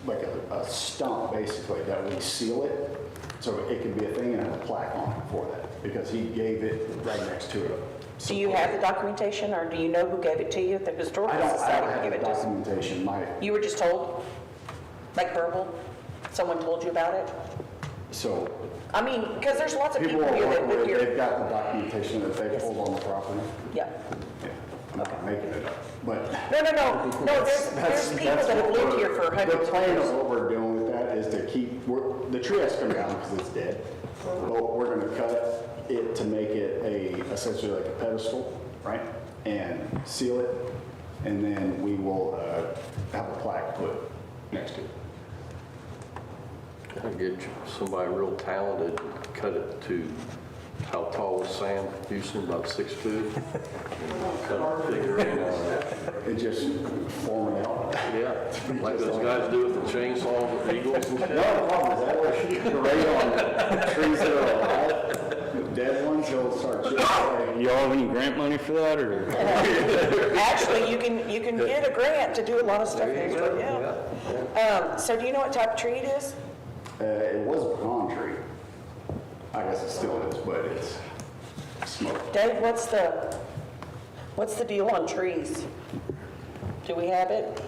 like a stump basically that we seal it, so it can be a thing and have a plaque on it for that, because he gave it right next to it. Do you have the documentation, or do you know who gave it to you? The I Historical don't Society have gave the it to us. documentation, You were just told? Like verbal? Someone told you about it? so I mean, because there's lots of people people are here that working with, live they've here. got the documentation that they pulled on the property. Yeah. Yeah, I'm not making it up, but. No, there's people that have lived here for hundreds The of plan of years. what we're doing with that is to keep, the tree has to come down because it's dead. But we're gonna cut it to make it essentially like a pedestal, right? And seal it, and then we will have a plaque put next to it. I get somebody real talented, cut it to, how tall was Sam Houston, about 6 foot? Cut a figurine out of that. It just forming out. Yeah, like those guys do with the chainsaws with eagles and No, shit. the problem is that way you can rate on trees that are alive, the dead ones, they'll start chipping away. Y'all have any grant money for that, or? Actually, you can get a grant to do a lot of stuff here, but yeah. So do you know what type of tree it is? It was a pecan tree. I guess it still is, but it's smoke. Dave, what's the deal on trees? Do we have it?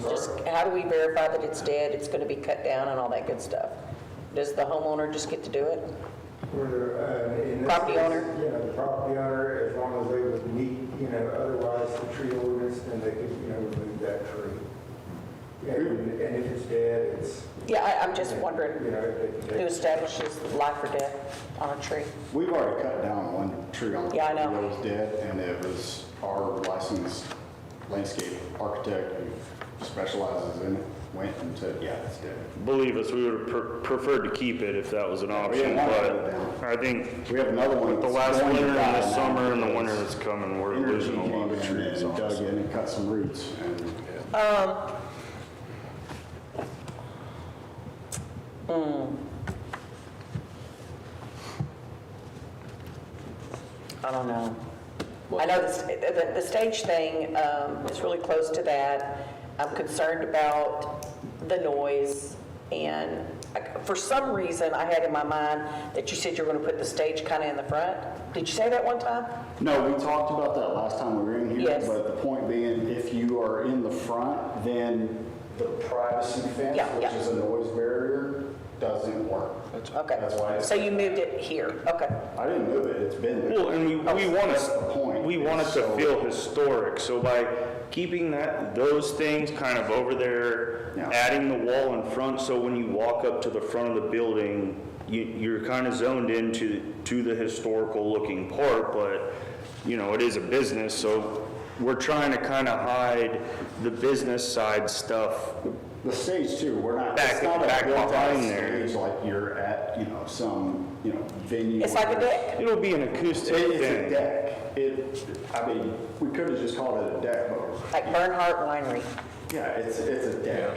Just, how do we verify that it's dead, it's gonna be cut down and all that good stuff? Does the homeowner just get to do it? In this Property case, owner? The property owner, as long as they would meet, otherwise the tree ordinance, then they could, remove that tree. And if it's dead, it's, Yeah, I'm just wondering they who establishes life or death on a tree. We've already cut down one tree on the Yeah, I know. property that was dead, and it was our licensed landscape architect who specializes in it, went and said, yeah, it's dead. Believe us, we would have preferred to keep it if that was an option, wanna cut it but down. I think We have another one. the that's last going to winter die and the now summer and the because winter that's coming, we're Energy losing a lot came of in trees. and dug in and cut some roots, and I don't know. I know the stage thing is really close to that. I'm concerned about the noise, and for some reason, I had in my mind that you said you were going to put the stage kind of in the front. Did you say that one time? No, we talked about that last time we were in here. Yes. But the point being, if you are in the front, then the privacy fence, Yeah, which yeah. is a noise barrier, doesn't work. Okay. That's why it's- So you moved it here, okay. I didn't move it, it's been there. Well, and we want That's the to, point. we want it to So- feel historic, so by keeping those things kind of over there, Yeah. adding the wall in front, so when you walk up to the front of the building, you're kind of zoned into the historical looking part, but, it is a business, so we're trying to kind of hide the business side stuff. The stage too, we're not, Back- it's not back a built-out behind there. stage like you're at, some, venue. It's like a deck. It'll be an acoustic It's a thing. deck. We could have just called it a deck, but, Like Bernhardt Winery. yeah, it's a deck.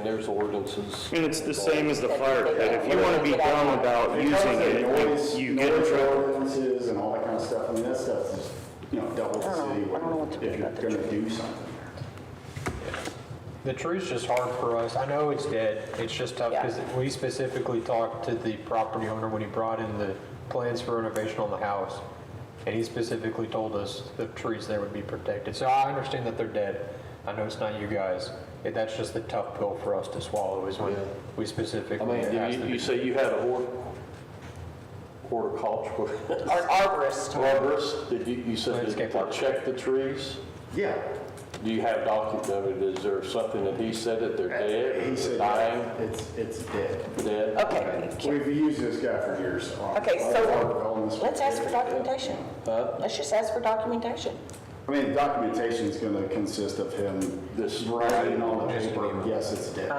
There's ordinances. And it's the same as the fire pit. If you want to be dumb about using Noise, it, you get in noise trouble. ordinances and all that kind of stuff, that stuff is, dealt with the city I don't know what to do if you're about the gonna do something. The tree's just hard for us. I know it's dead. It's just tough because Yeah. we specifically talked to the property owner when he brought in the plans for renovation on the house. And he specifically told us the trees there would be protected. So I understand that they're dead. I know it's not you guys. That's just the tough pill for us to swallow is when Yeah. we specifically asked them. You say you had a horticultural Or arborist. arborist, you said Landscape to architect. check the trees? Yeah, Do you have is there something that he said that they're dead, he said, dying, it's dead. dead? Okay. We've used this guy for years. Okay, so let's ask for documentation. documentation. Huh? Let's just ask for documentation. The documentation is gonna consist of him This writing on the Just paper, email. yes, it's dead.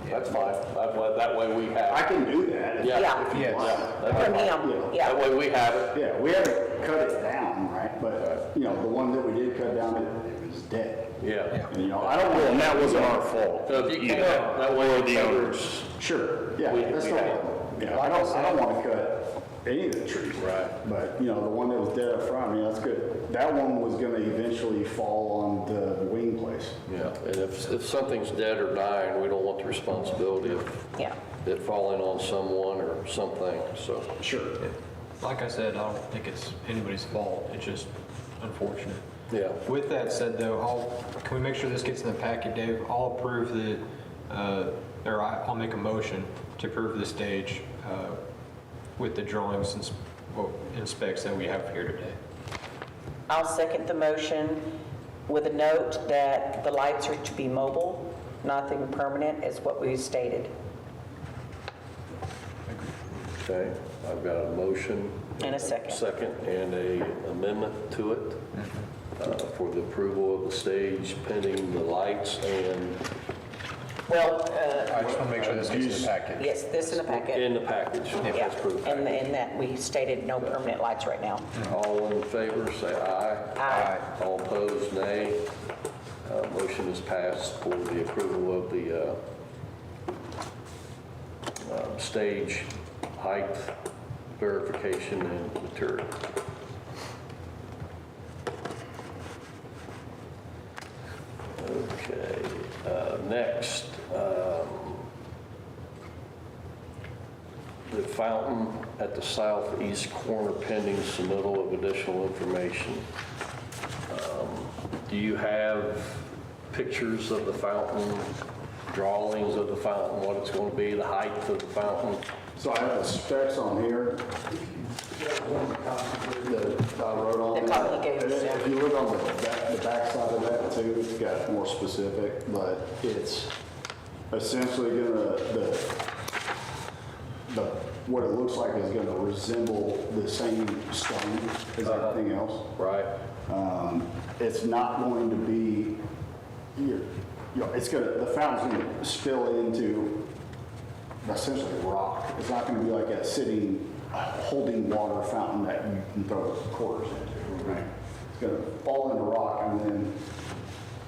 That's fine. That way we I have, can do that if Yeah. if you Yes. want. Yeah. From him, that yeah. way we have it. Yeah, we haven't cut it down, right? But, the one that we did cut down, it was dead. Yeah. And, I don't Well, and want that wasn't our fault. So if you either. can, that way Or it the covers. owners. Sure, yeah, We- that's we no have- problem. Yeah, I don't want to cut any of the trees. Right. But, you know, the one that was dead up front, I mean, that's good. That one was gonna eventually fall on the wing place. Yeah, and if something's dead or dying, we don't want the responsibility of Yeah. it falling on someone or something, so. Sure. Like I said, I don't think it's anybody's fault. It's just unfortunate. Yeah. With that said, though, can we make sure this gets in the packet, Dave? I'll approve I'll make a motion to approve the stage with the drawings and specs that we have here today. I'll second the motion with a note that the lights are to be mobile, nothing permanent, is what we stated. Okay, I've got a motion. And a second. Second, and a amendment to it for the approval of the stage pending the lights and Well, I just want to make sure this gets in the packet. yes, this in the packet. in the package. Yeah, That's for the and package. that we stated no permanent lights right now. All in favor, say aye. Aye. All opposed, nay. Motion is passed for the approval of the stage height verification and material. Okay, next, the fountain at the southeast corner pending submittal of additional information. Do you have pictures of the fountain, drawings of the fountain, what it's going to be, the height of the fountain? So I have the specs on here that I wrote on. The top of the gates, yeah. If you look on the back side of that too, it's got more specific, but it's essentially what it looks like is gonna resemble the same stone as everything else. Right. It's not going to be, the fountain's gonna spill into essentially rock. It's not gonna be like a sitting, holding water fountain that you can throw quarters into, right? It's gonna fall into rock, and then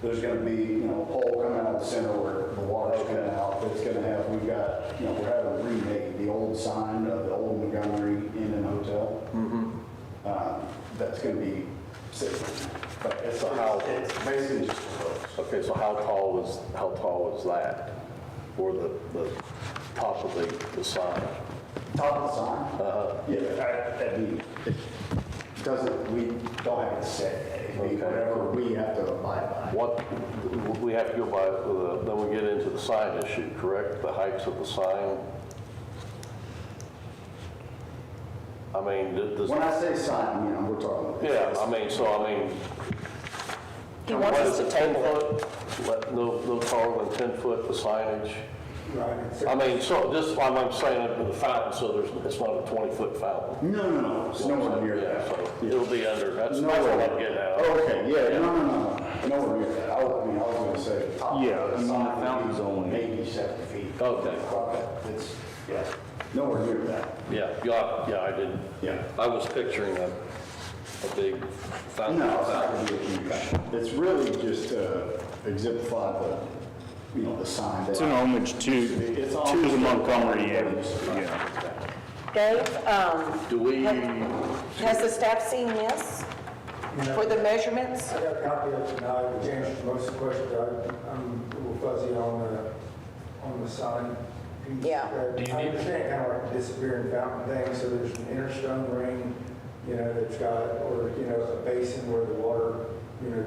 there's gonna be, a pole coming out of the center where the water's coming out. It's gonna have, we're having remade the old sign of the old Montgomery Inn and Hotel. That's gonna be sitting. But it's basically just a roof. Okay, so how tall is that for the top of the sign? Top of the sign? Yeah, I mean, we don't have it set yet. It'd be Okay. whatever we have to abide by. What, we have to go by, then we get into the sign issue, correct? The heights of the sign? I mean, does... When I say sign, we're talking. Yeah, He wants us to table it. No taller than 10 foot, the signage? Right. I mean, so just, I'm saying it with the fountain, so it's not a 20-foot fountain. No, it's nowhere near Yeah, that. so it'll be under, that's what I'm getting at. Oh, okay, yeah, no, nowhere near that. I was gonna say the top. Yeah, of I mean, the sign fountain's would be only- maybe 7 feet. Okay. It's, nowhere near that. Yeah, I did. Yeah. I was picturing a big fountain. No, it's not gonna be a huge. It's really just to exemplify the sign. It's an homage to the Montgomery Inn. Yeah. Dave, Do we, has the staff seen this for the measurements? I got a copy of it tonight, which answers most of the questions. I'm a little fuzzy on the sign piece. Yeah. I understand kind of like the disappearing fountain thing, so there's an inner stone ring, that's got, or, a basin where the water,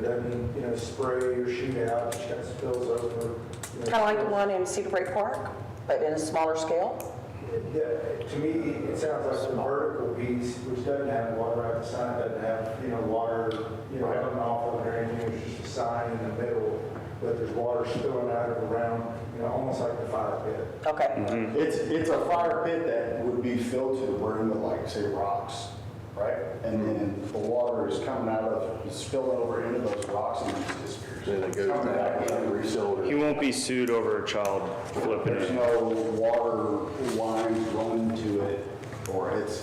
doesn't, spray or shoot out, just kind of spills over. Kind of like the one in Cedar Break Park, but in a smaller scale? To me, it sounds like the vertical piece, which doesn't have water right, the sign doesn't have, water, coming off of it or anything, it's just a sign in the middle, but there's water spilling out of around, almost like the fire pit. Okay. It's a fire pit that would be filled to the brim with, like, say, rocks, right? And then the water is coming out of, it's spilling over into those rocks and it just disappears. then it goes Coming back down, in. refilled He it. won't be sued over a child flipping There's it. no water lines running to it, or it's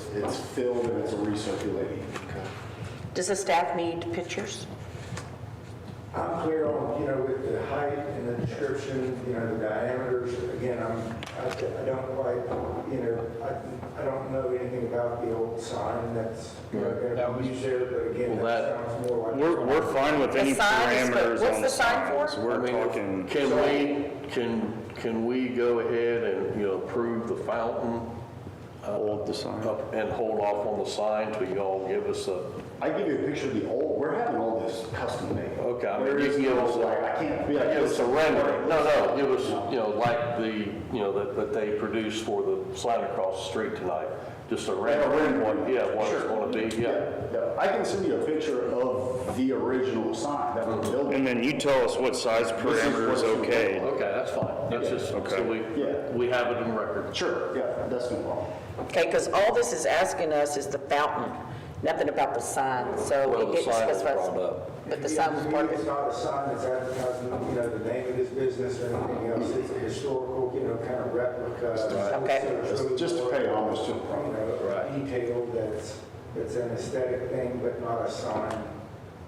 filled and it's recirculating. Does the staff need pictures? I'm clear on, with the height and the description, the diameters. Again, I I don't quite, I don't know anything about the old sign that's going to be used there, but again, Well, that sounds more like. We're fine with any The sign is good. parameters What's on the the sign for? signs. We're talking, Can we go ahead and, approve the fountain hold the sign. and hold off on the sign till you all give us a, I give you a picture of the old, we're having all this custom made. okay, I mean, There you is can give no, us like, I can't be like. give us this a is rendering. No, perfect. give us, like that they produced for the sign across the street tonight. Just a rendering, what it's Sure. gonna be, Yeah, I can send you a picture of the original sign that we're building. And then you tell us what size parameter is okay. Okay, that's fine. That's just, so Okay. we have it in record. Sure, yeah, that's no problem. Okay, because all this is asking us is the fountain, nothing about the sign, so Well, it the didn't sign was specify. brought up. But the sign was To me, part of it's it. not a sign that's advertising, the name of his business or anything else. It's a historical, kind of replica. Okay. So it's really Just to more, pay homage to him. Detailed that's an aesthetic thing, but not a sign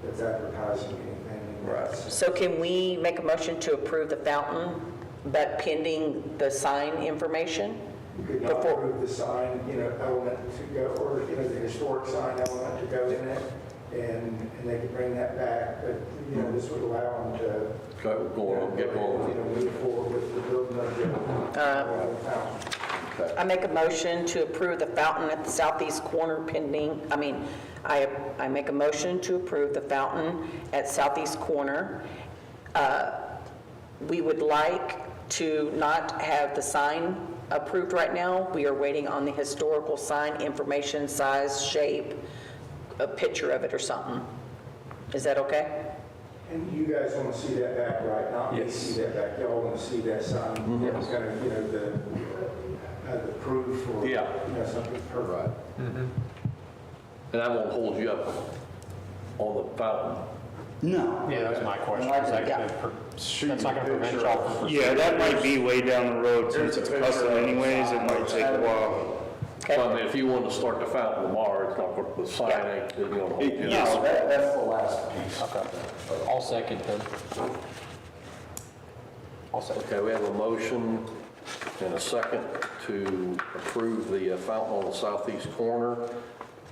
that's advertising anything. Right. So can we make a motion to approve the fountain, but pending the sign information? You could not Before- approve the sign, element to go, or, the historic sign element to go in it, and they could bring that back, but, this would allow them to. Okay, get going. Move forward with the building of the fountain. Okay. I make a motion to approve the fountain at the southeast corner pending, I make a motion to approve the fountain at southeast corner. We would like to not have the sign approved right now. We are waiting on the historical sign information, size, shape, a picture of it or something. Is that okay? And you guys want to see that back, right? Not me see that back, y'all want to see that sign, kind of, the proof or, Yeah. something perfect. Right. And I won't hold you up on the fountain. No. Yeah, that was my question. And I Is that can gonna shoot that's not you a gonna prevent picture y'all of- from. Yeah, that might be way down the road since Here's a it's picture custom of the anyways. It sign. might take a while. So I mean, if you wanted to start the fountain tomorrow, it's not, the sign ain't, hold you No, up. that's the last piece. Okay. I'll second then. I'll second. Okay, we have a motion and a second to approve the fountain on the southeast corner.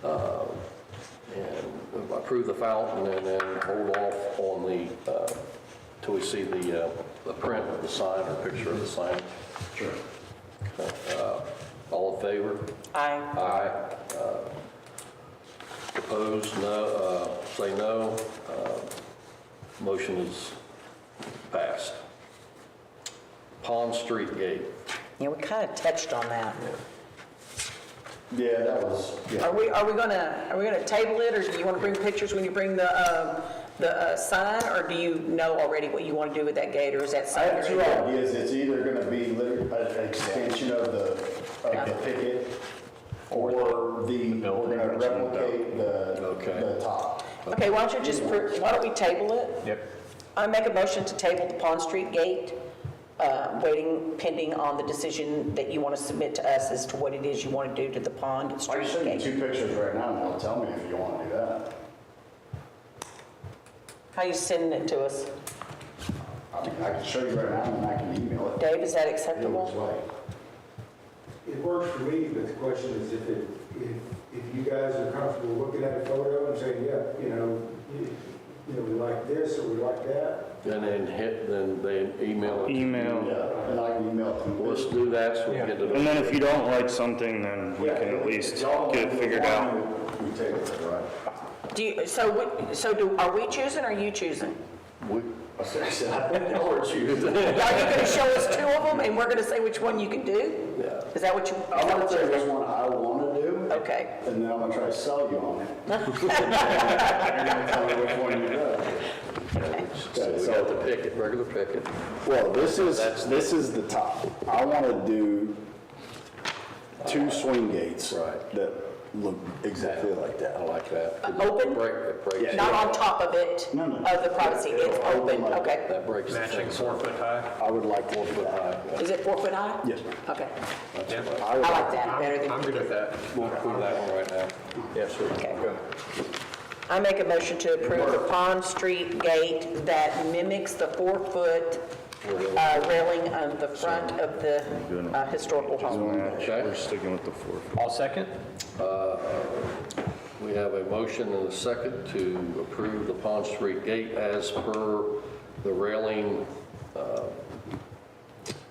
And approve the fountain and then hold off on the, till we see the print of the sign or picture of the sign. Sure. All in favor? Aye. Aye. Opposed? No. Say no. Motion is passed. Pond Street Gate. Yeah, we kind of touched on that. Yeah, that was, Are we gonna table it, or do you want to bring pictures when you bring the sign, or do you know already what you want to do with that gate, or is that I sign? have two ideas. It's either going to be an extension of the picket, or we're going to replicate the top. Okay, why don't you just, why don't we table it? Yep. I make a motion to table the Pond Street Gate, waiting pending on the decision that you want to submit to us as to what it is you want to do to the Pond I Street can show you Gate. 2 pictures right now, and they'll tell me if you want to do that. How you sending it to us? I can show you right now, and I can email it. Dave, is that Either acceptable? way. It works for me, but the question is if you guys are comfortable looking at a photo and saying, we like this or we like that. And then they email it. Email. Yeah, and I can email it to you. Let's do that so we can get it. And then if you don't like something, then we can at least get it figured out. We take it, right? Do you, are we choosing or are you choosing? I said, I don't know where it's used. Are you going to show us 2 of them and we're going to say which one you can do? Yeah. Is that what you? I'm going to tell you which one I want to do. Okay. And then I'm going to try to sell you on it. You're going to tell me which one you do. So we got the picket, regular picket. Well, this is the top. I want to do 2 swing gates. Right. That look exactly like that. I like that. Open? It breaks. Not on top of it, No, no. of the privacy, it's open, okay. That breaks the Matching thing. 4 foot high. I would like 4 foot high. Is it 4 foot high? Yes, ma'am. Okay, I would I like that better I'm than, good with that. We'll approve that one right now. Yes, sir. okay. I make a motion to approve the Pond Street Gate that mimics the 4 foot railing on the front of the historical home. Okay. We're sticking with the 4 feet. I'll second. We have a motion and a second to approve the Pond Street gate as per the railing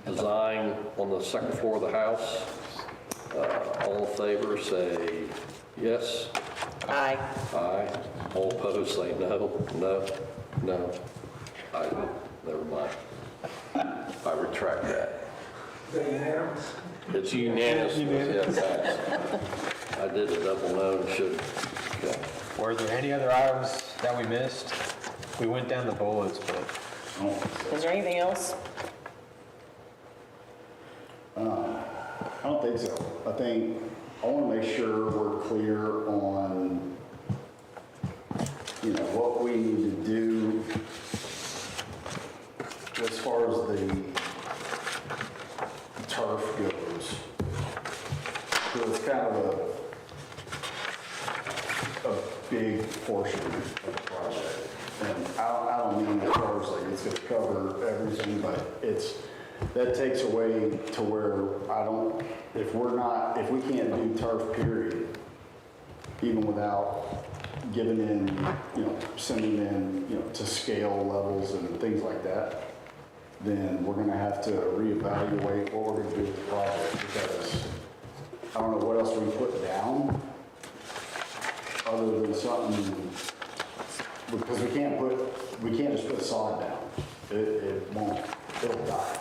design on the second floor of the house. All in favor, say yes. Aye. Aye. All opposed, say no. No. No. Never mind. I retract that. Is that unanimous? It's unanimous. Yes, I did a double no and should. Okay. Were there any other items that we missed? We went down the bullets, but Is there anything else? I don't think so. I think, I want to make sure we're clear on, what we need to do as far as the turf goes. So it's kind of a big portion of the project. And I don't mean as far as like it's going to cover everything, but that takes away to where if we can't do turf period, even without giving in, sending in, to scale levels and things like that, then we're gonna have to reevaluate what we're gonna do with the project, because I don't know what else we put down other than something, because we can't just put sod down. It won't, it'll die.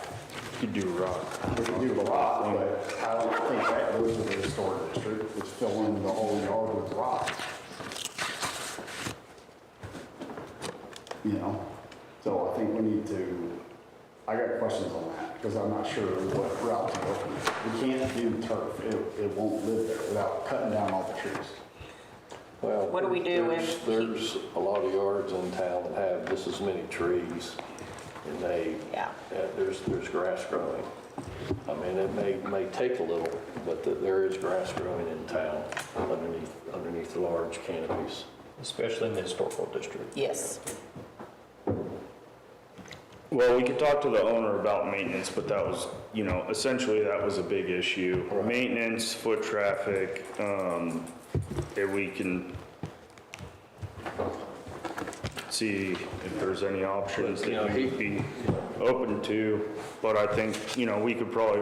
You could do rock. We can do rock, but I don't think that goes with the historic district. It's filling the whole yard with rock. So I think we need to, I got questions on that, because I'm not sure what route to go from. We can't do turf. It won't live there without cutting down all the trees. Well, What do we do if- There's a lot of yards in town that have just as many trees, and Yeah. there's grass growing. I mean, it may take a little, but there is grass growing in town underneath the large canopies. especially in the historical district. Yes. Well, we could talk to the owner about maintenance, but that was, essentially that was a big issue. Right. Maintenance, foot traffic, if we can see if there's any options But, that he'd be open to. But I think, we could probably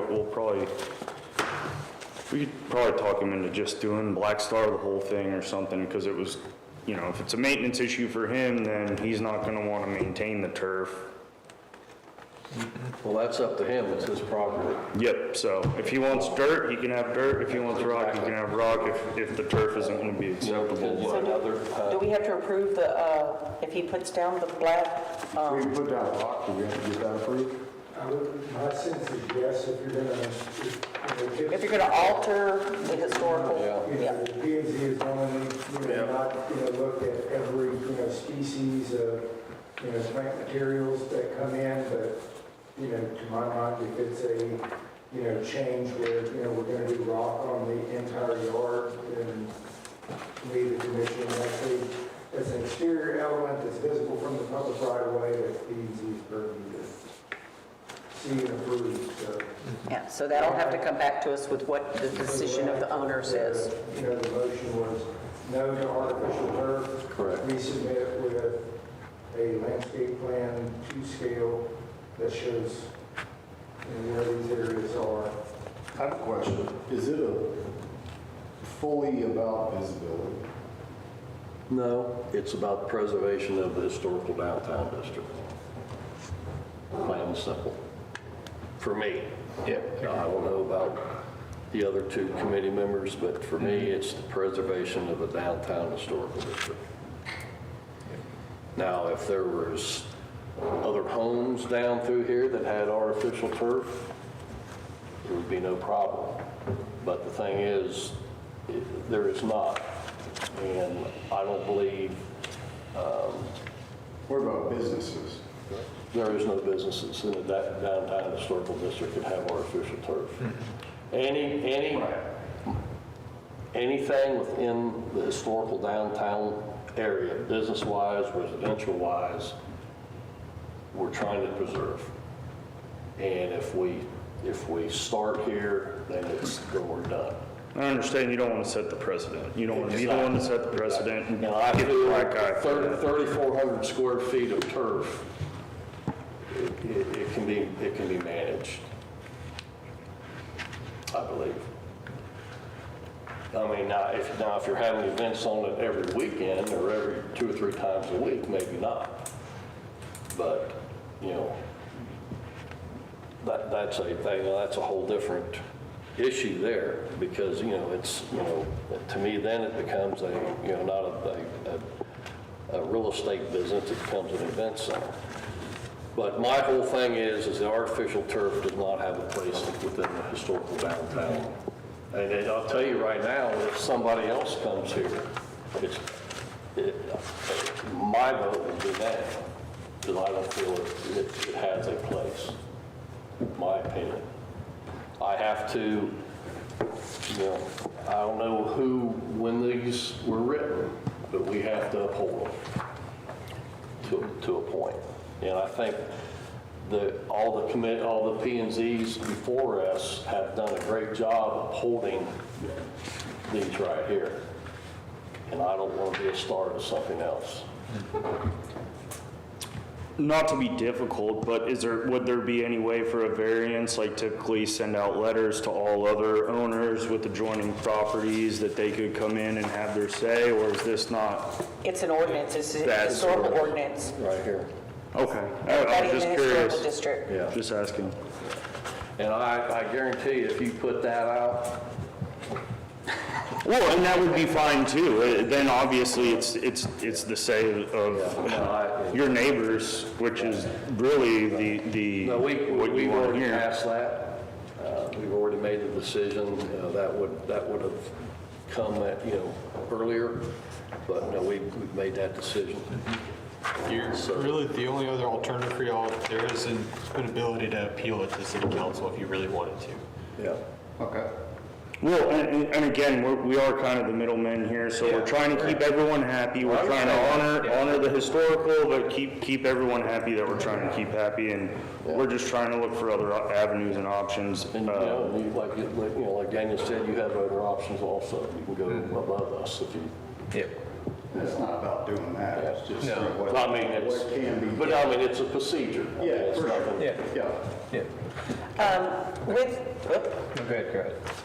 talk him into just doing Black Star the whole thing or something, because it was, if it's a maintenance issue for him, then he's not gonna wanna maintain the turf. Well, that's up to him, it's his property. Yep, so if he wants dirt, he can have dirt. If he wants rock, he can have rock if the turf isn't gonna be acceptable. So do we have to approve if he puts down the black? If we put down rock, do we have to get that approved? My sense is yes, if you're gonna, If you're gonna alter the historical? Yeah. The P and Z is only, not, look at every, species of, plant materials that come in, but, to my mind, if it's a, change where, we're gonna do rock on the entire yard, then to me, the commission, that's an exterior element that's visible from the public right of way, that P and Z is purview to see and approve, so. Yeah, so that'll have to come back to us with what the decision of the owner says. The motion was no to artificial turf. Correct. Resubmit with a landscape plan to scale that shows where these areas are. I have a question. Is it fully about visibility? No, it's about preservation of the historical downtown district. Plain and simple. For me. Yeah. I don't know about the other two committee members, but for me, it's the preservation of the downtown historical district. Now, if there was other homes down through here that had artificial turf, it would be no problem. But the thing is, there is not. And I don't believe What about businesses? there is no businesses in the downtown historical district that have artificial turf. Anything within the historical downtown area, business-wise, residential-wise, we're trying to preserve. And if we start here, then we're done. I understand you don't want to set the precedent. You don't want to be the one to set the precedent and And I get the feel black eye for that. 3,400 square feet of turf, it can be managed, I believe. I mean, now if you're having events on it every weekend or every 2 or 3 times a week, maybe not. But, that's a whole different issue there, because, it's, to me, then it becomes not a real estate business, it becomes an event center. But my whole thing is the artificial turf does not have a place within the historical downtown. And then I'll tell you right now, if somebody else comes here, my vote would be that, because I don't feel it has a place, my opinion. I have to, I don't know when these were written, but we have to uphold them to a point. And I think that all the P&Zs before us have done a great job upholding these right here. And I don't want to be a start of something else. Not to be difficult, but would there be any way for a variance, like typically send out letters to all other owners with adjoining properties that they could come in and have their say, or is this not? It's an ordinance, it's a That's historical sort of- ordinance. Right here. Okay, I Everybody was in just the historical curious. district. Yeah. Just asking. And I guarantee you, if you put that out, Well, and that would be fine too. Then obviously it's the say of your neighbors, which is really the no, what you we've want to already hear. passed that. We've already made the decision, that would have come earlier, but no, we've made that decision. Really, the only other alternative for y'all, there is an ability to appeal it to city council if you really wanted to. Yeah. Okay. Well, and again, we are kind of the middlemen here, so we're trying to keep everyone happy. We're trying to honor the historical, but keep everyone happy that we're trying to keep happy, and we're just trying to look for other avenues and options. And, like Daniel said, you have other options also. You can go above us if you. Yep. It's not about doing that, it's just No. what I mean, what can be. but I mean, it's a procedure. I mean, Yeah, it's for sure. nothing- Yeah. Go ahead.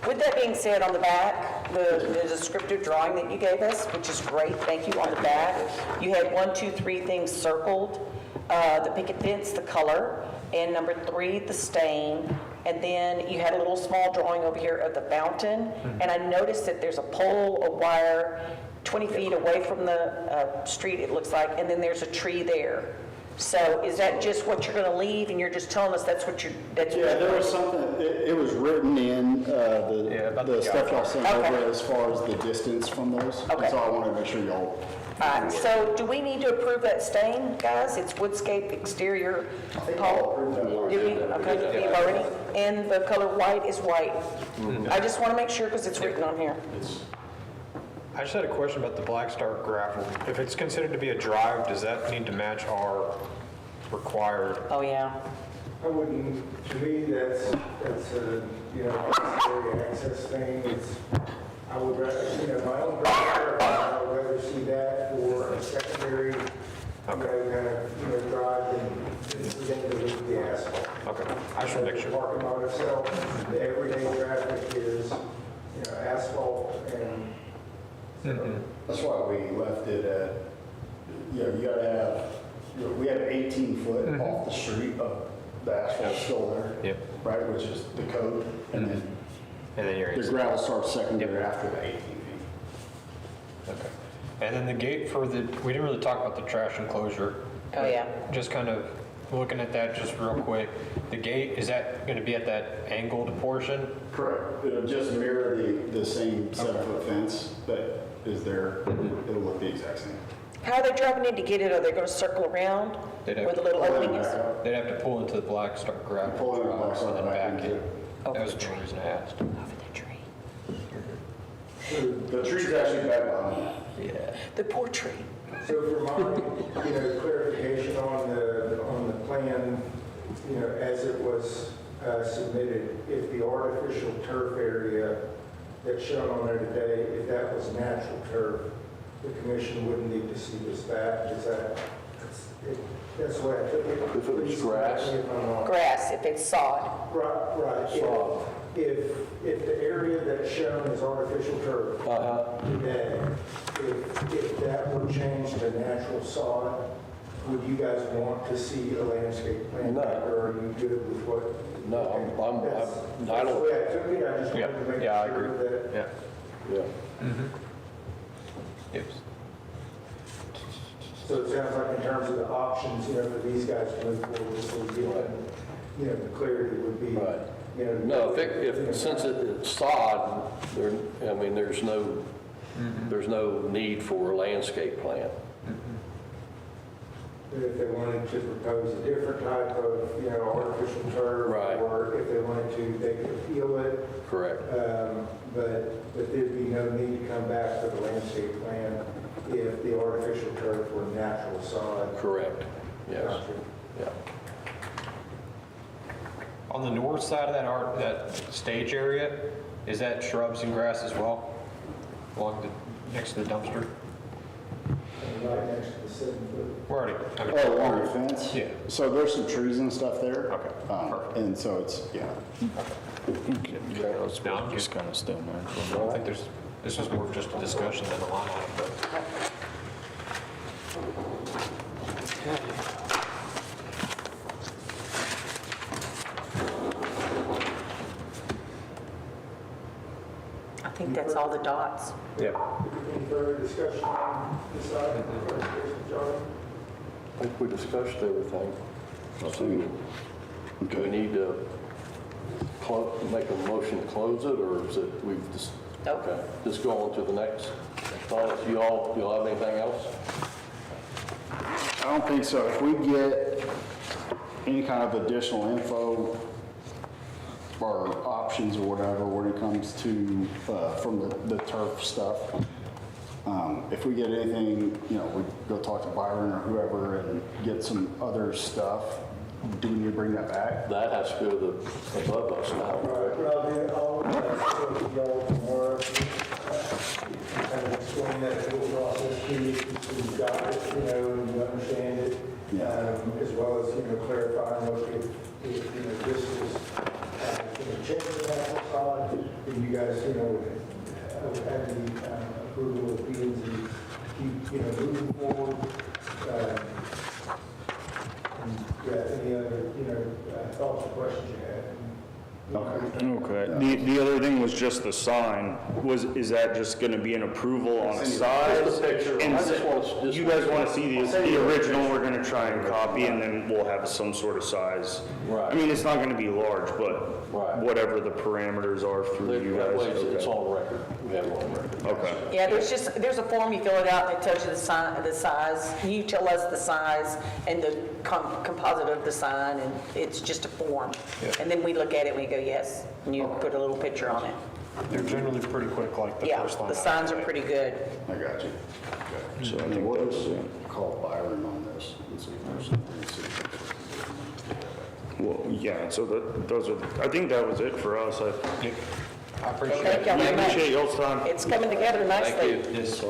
With that being said, on the back, the descriptive drawing that you gave us, which is great, thank you, on the back, you had 1, 2, 3 things circled, the picket fence, the color, and number 3, the stain, and then you had a little small drawing over here of the fountain, and I noticed that there's a pole, a wire, 20 feet away from the street, it looks like, and then there's a tree there. So is that just what you're going to leave, and you're just telling us that's what you're... Yeah, there was something, it was written in about the the stuff y'all sent Okay. over as far as the distance from those. Okay. And so I wanted to make sure y'all, All right, so do we need to approve that stain, guys? It's woodscape exterior I think y'all pole. approved that already. Did we? Okay, you've already? And the color white is white. I just want to make sure because it's written on here. I just had a question about the Black Star gravel. If it's considered to be a drive, does that need to match our required? Oh, yeah. I wouldn't, to me, that's a, necessary access thing. I would rather, my own brother, I would rather see that for a secondary, kind of, drive than the asphalt. Okay, I just want to make The sure. parking lot itself, the everyday traffic is, asphalt and that's why we left it at, you gotta have, we have 18 foot off the street of the asphalt still there. Yep. Right, which is the code, and then And then you're the gravel starts secondary after the 18 feet. Okay. And then the gate for we didn't really talk about the trash enclosure. Oh, yeah. Just kind of looking at that just real quick. The gate, is that going to be at that angled portion? Correct. It'll just mirror the same 7-foot fence that is there. It'll look the exact same. How are they driving in to get it? Are they going to circle around They'd have where the to little pull it opening is? back up. They'd have to pull into the Black Star gravel Pull into the Black drive Star and then back back into in. it. That was the reason I asked. Over the tree. The tree's actually back behind. Yeah. The poor tree. So for my, clarification on the plan, you know, as it was submitted, if the artificial turf area that's shown on there today, if that was natural turf, the commission wouldn't need to see this back. Is that, that's the way I took it. If it was Please grass? correct me if I'm wrong. Grass, if it's sod. Right. Sod. If the area that's shown is artificial turf today, if that were changed to natural sod, would you guys want to see a landscape plan No. back, or are you good with what? No, That's I the don't, way I took it, I just Yeah, wanted to make yeah, I sure agree. that. Yeah. yeah. Yes. So it sounds like in terms of the options, you know, for these guys to move forward, this will give them, you know, the clarity would be, Right. you know. No, since it's sod, there, I mean, there's no need for a landscape plan. But if they wanted to propose a different type of, you know, artificial turf. Right. Or if they wanted to, they could appeal it. Correct. But there'd be no need to come back for the landscape plan if the artificial turf were natural sod. Correct. Yes. Gotcha. Yeah. On the north side of that stage area, is that shrubs and grass as well? Next to the dumpster? And right next to the 7-foot. We're already. Oh, along the fence? Yeah. So there's some trees and stuff there. Okay, perfect. And so it's, yeah. Yeah, let's No, I'm just kind of stay mindful. I don't think this is more of just a discussion than a line item, but. I think that's all the dots. Yeah. Any further discussion on this item? John? I think we discussed everything. Do we need to make a motion to close it, or is it, we've just, Nope. okay, just go on to the next thoughts. You all have anything else? I don't think so. If we get any kind of additional info or options or whatever when it comes to, from the turf stuff, if we get anything, you know, we go talk to Byron or whoever and get some other stuff, do we need to bring that back? That has to go above us now. Right, well, then I'll, y'all tomorrow, kind of explain that whole process to you, so you got it, you know, and you understand it. As well as, you know, clarifying, look, if you know, this is, change the natural side, then you guys, you know, would have the approval of P and Z, keep, you know, moving forward. And, yeah, any other, you know, thoughts or questions you had? Okay. The other thing was just the sign. Is that just going to be an approval on the side? Just the picture. And I just want to- you guys want to see the original? We're going to try and copy, and then we'll have some sort of size. Right. I mean, it's not going to be large, but Right. whatever the parameters are through you That guys. way it's Okay. on record. We have it on record. Okay. Yeah, there's a form, you fill it out, and it tells you the size. You tell us the size and the composite of the sign, and it's just a form. And then we look at it and we go, yes, and you put a little picture on it. They're generally pretty quick, like the Yeah, first line. the signs are pretty good. I got you. So I And then think we'll that's, just call Byron on this and see if there's something. well, yeah, so those are, I think that was it for us. Yeah. I appreciate Thank it. y'all We very much. appreciate y'all's time. It's coming together nicely. Yes.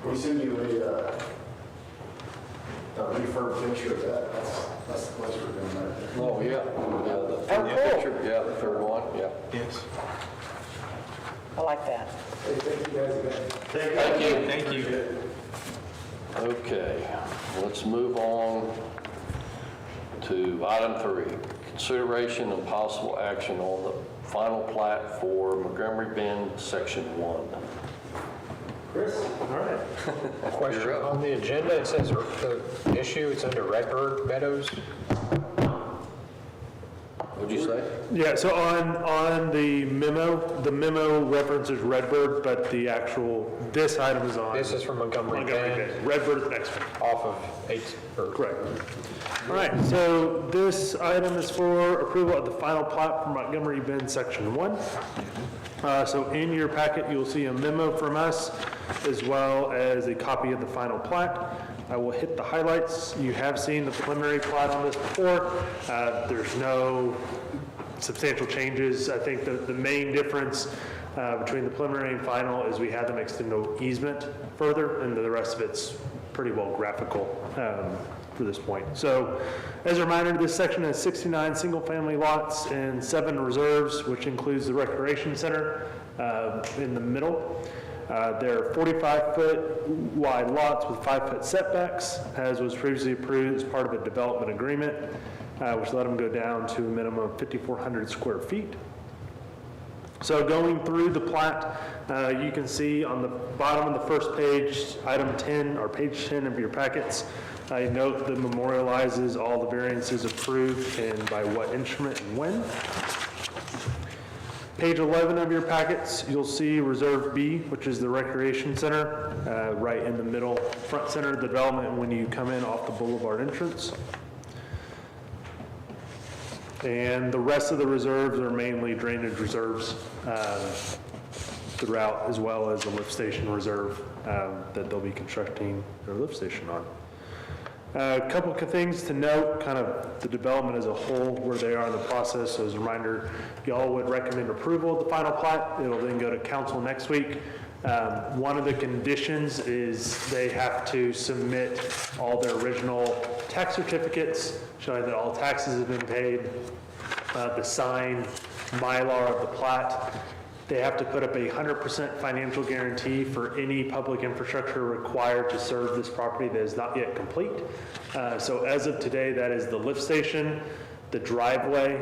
We send you a refurb picture of that. That's the place we're going right there. Oh, yeah. The Oh, third cool. picture, yeah, the third one, yeah. Yes. I like that. Hey, thank you guys again. Thank you. Thank you. Okay, let's move on to item 3, consideration and possible action on the final plat for Montgomery Bend, Section 1. Chris? Question You're up. on the agenda, it says the issue, it's under Redbird Meadows. What'd you say? Yeah, so on the memo references Redbird, but the actual, this item is on. This is from Montgomery Montgomery Bend, Bay. Redbird's the next one. off of 8, or Correct. All right, so this item is for approval of the final plat for Montgomery Bend, Section 1. So in your packet, you'll see a memo from us, as well as a copy of the final plat. I will hit the highlights. You have seen the preliminary plat on this before. There's no substantial changes. I think the main difference between the preliminary and final is we had them extend the easement further, and the rest of it's pretty well graphical for this point. So as a reminder, this section has 69 single-family lots and 7 reserves, which includes the recreation center in the middle. They're 45-foot wide lots with 5-foot setbacks, as was previously approved as part of a development agreement, which let them go down to a minimum of 5,400 square feet. So going through the plat, you can see on the bottom of the first page, item 10, or page 10 of your packets, I note that memorializes all the variances approved and by what instrument and when. Page 11 of your packets, you'll see Reserve B, which is the recreation center, right in the middle, front center of the development when you come in off the boulevard entrance. And the rest of the reserves are mainly drainage reserves throughout, as well as the lift station reserve that they'll be constructing their lift station on. A couple of things to note, kind of the development as a whole, where they are in the process. So as a reminder, y'all would recommend approval of the final plat. It'll then go to council next week. One of the conditions is they have to submit all their original tax certificates showing that all taxes have been paid, the signed Mylar of the plat. They have to put up a 100% financial guarantee for any public infrastructure required to serve this property that is not yet complete. So as of today, that is the lift station, the driveway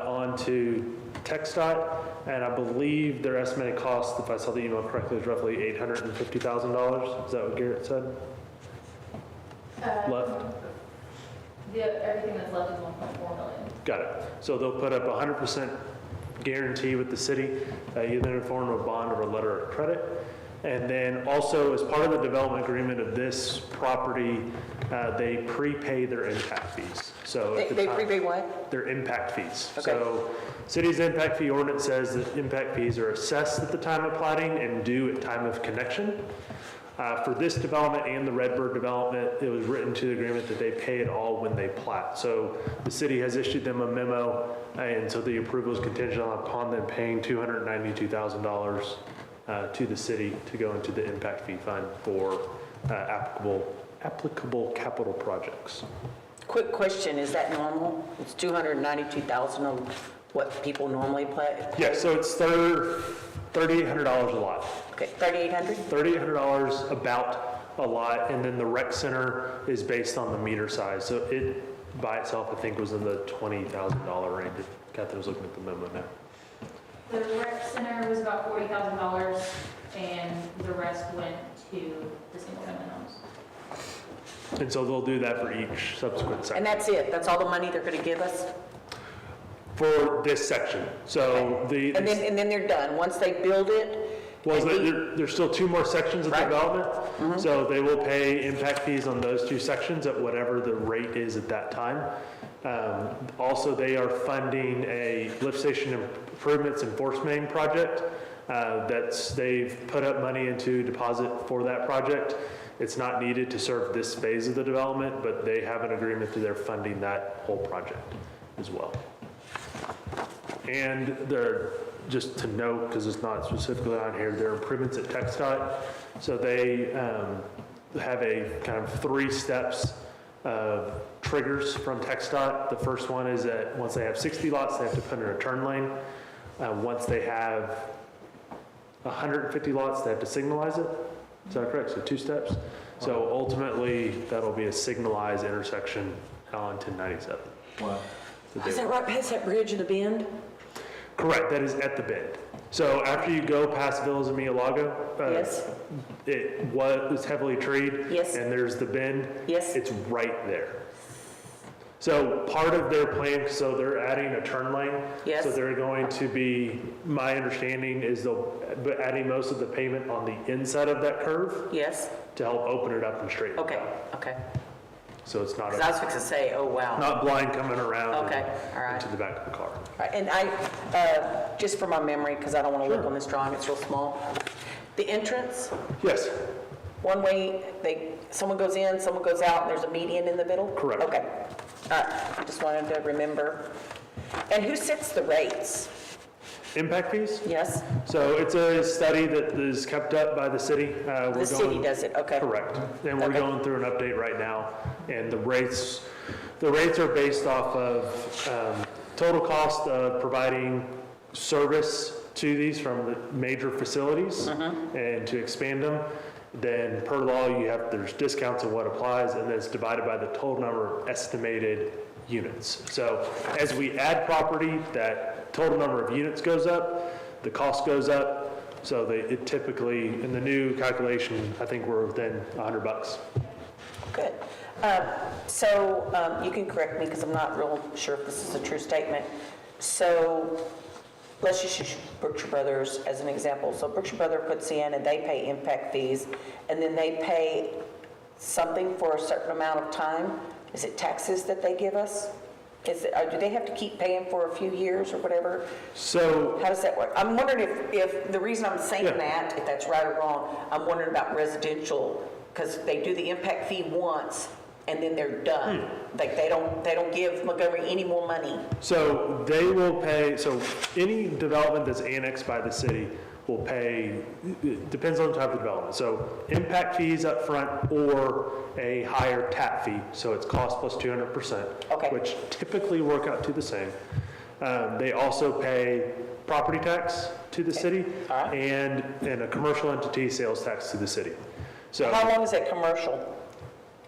onto TxDOT, and I believe their estimated cost, if I saw the email correctly, is roughly $850,000. Is that what Garrett said? Left? Everything that's left is 1.4 million. Got it. So they'll put up 100% guarantee with the city, either in the form of a bond or a letter of credit. And then also, as part of the development agreement of this property, they prepay their impact fees. So at the They time- prepay what? Their impact fees. Okay. So city's impact fee ordinance says that impact fees are assessed at the time of plating and due at time of connection. For this development and the Redbird development, it was written to the agreement that they pay it all when they plat. So the city has issued them a memo, and so the approval is contingent upon them paying $292,000 to the city to go into the impact fee fund for applicable capital projects. Quick question, is that normal? It's $292,000 of what people normally pay? Yeah, so it's $3,800 a lot. Okay, $3,800? $3,800 about a lot, and then the rec center is based on the meter size. So it by itself, I think, was in the $20,000 range. Catherine was looking at the memo now. The rec center was about $40,000, and the rest went to the single-family homes. And so they'll do that for each subsequent section. And that's it? That's all the money they're going to give us? For this section. So the, And then they're done? Once they build it? well, and we- there's still 2 more sections of Right. development. So they will pay impact fees on those 2 sections at whatever the rate is at that time. Also, they are funding a lift station improvements and force main project. They've put up money into deposit for that project. It's not needed to serve this phase of the development, but they have an agreement that they're funding that whole project as well. And they're, just to note, because it's not specifically on here, they're improvements at TxDOT. So they have a kind of 3 steps of triggers from TxDOT. The first one is that once they have 60 lots, they have to put in a turn lane. Once they have 150 lots, they have to signalize it. Is that correct? So 2 steps. So ultimately, that'll be a signalized intersection on 1097. Wow. Is that right past that bridge in the bend? Correct, that is at the bend. So after you go past Villas of Mialago, Yes. it was heavily treed. Yes. And there's the bend. Yes. It's right there. So part of their plan, so they're adding a turn lane. Yes. So they're going to be, my understanding is they'll be adding most of the pavement on the inside of that curve Yes? to help open it up and straighten it Okay, out. okay. So it's not, Because I was fixing to say, oh, wow. not blind coming around Okay, all right. into the back of the car. Right, and just for my memory, because I don't want to look on this drawing, it's real small. The entrance, Yes, one way, someone goes in, someone goes out, and there's a median in the middle? Correct. Okay, all right, I just wanted to remember. And who sets the rates? impact fees? Yes? So it's a study that is kept up by the city. The city does it, okay. Correct. And we're Okay. going through an update right now. And the rates are based off of total cost of providing service to these from the major facilities and to expand them. Then per law, there's discounts of what applies, and then it's divided by the total number of estimated units. So as we add property, that total number of units goes up, the cost goes up. So it typically, in the new calculation, I think we're within $100. Good. You can correct me because I'm not real sure if this is a true statement. So let's just use Berkshire Brothers as an example. So Berkshire Brother puts in and they pay impact fees, and then they pay something for a certain amount of time. Is it taxes that they give us? Or do they have to keep paying for a few years or whatever? So How does that work? I'm wondering if the reason I'm saying Yeah. that, if that's right or wrong, I'm wondering about residential, because they do the impact fee once and then they're done. Like they don't give Montgomery any more money. So they will pay, so any development that's annexed by the city will pay, it depends on the type of development. So impact fees up front or a higher tap fee, so it's cost plus 200%. Okay. Which typically work out to the same. They also pay property tax to the city All right. and a commercial entity sales tax to the city. So. How long is that commercial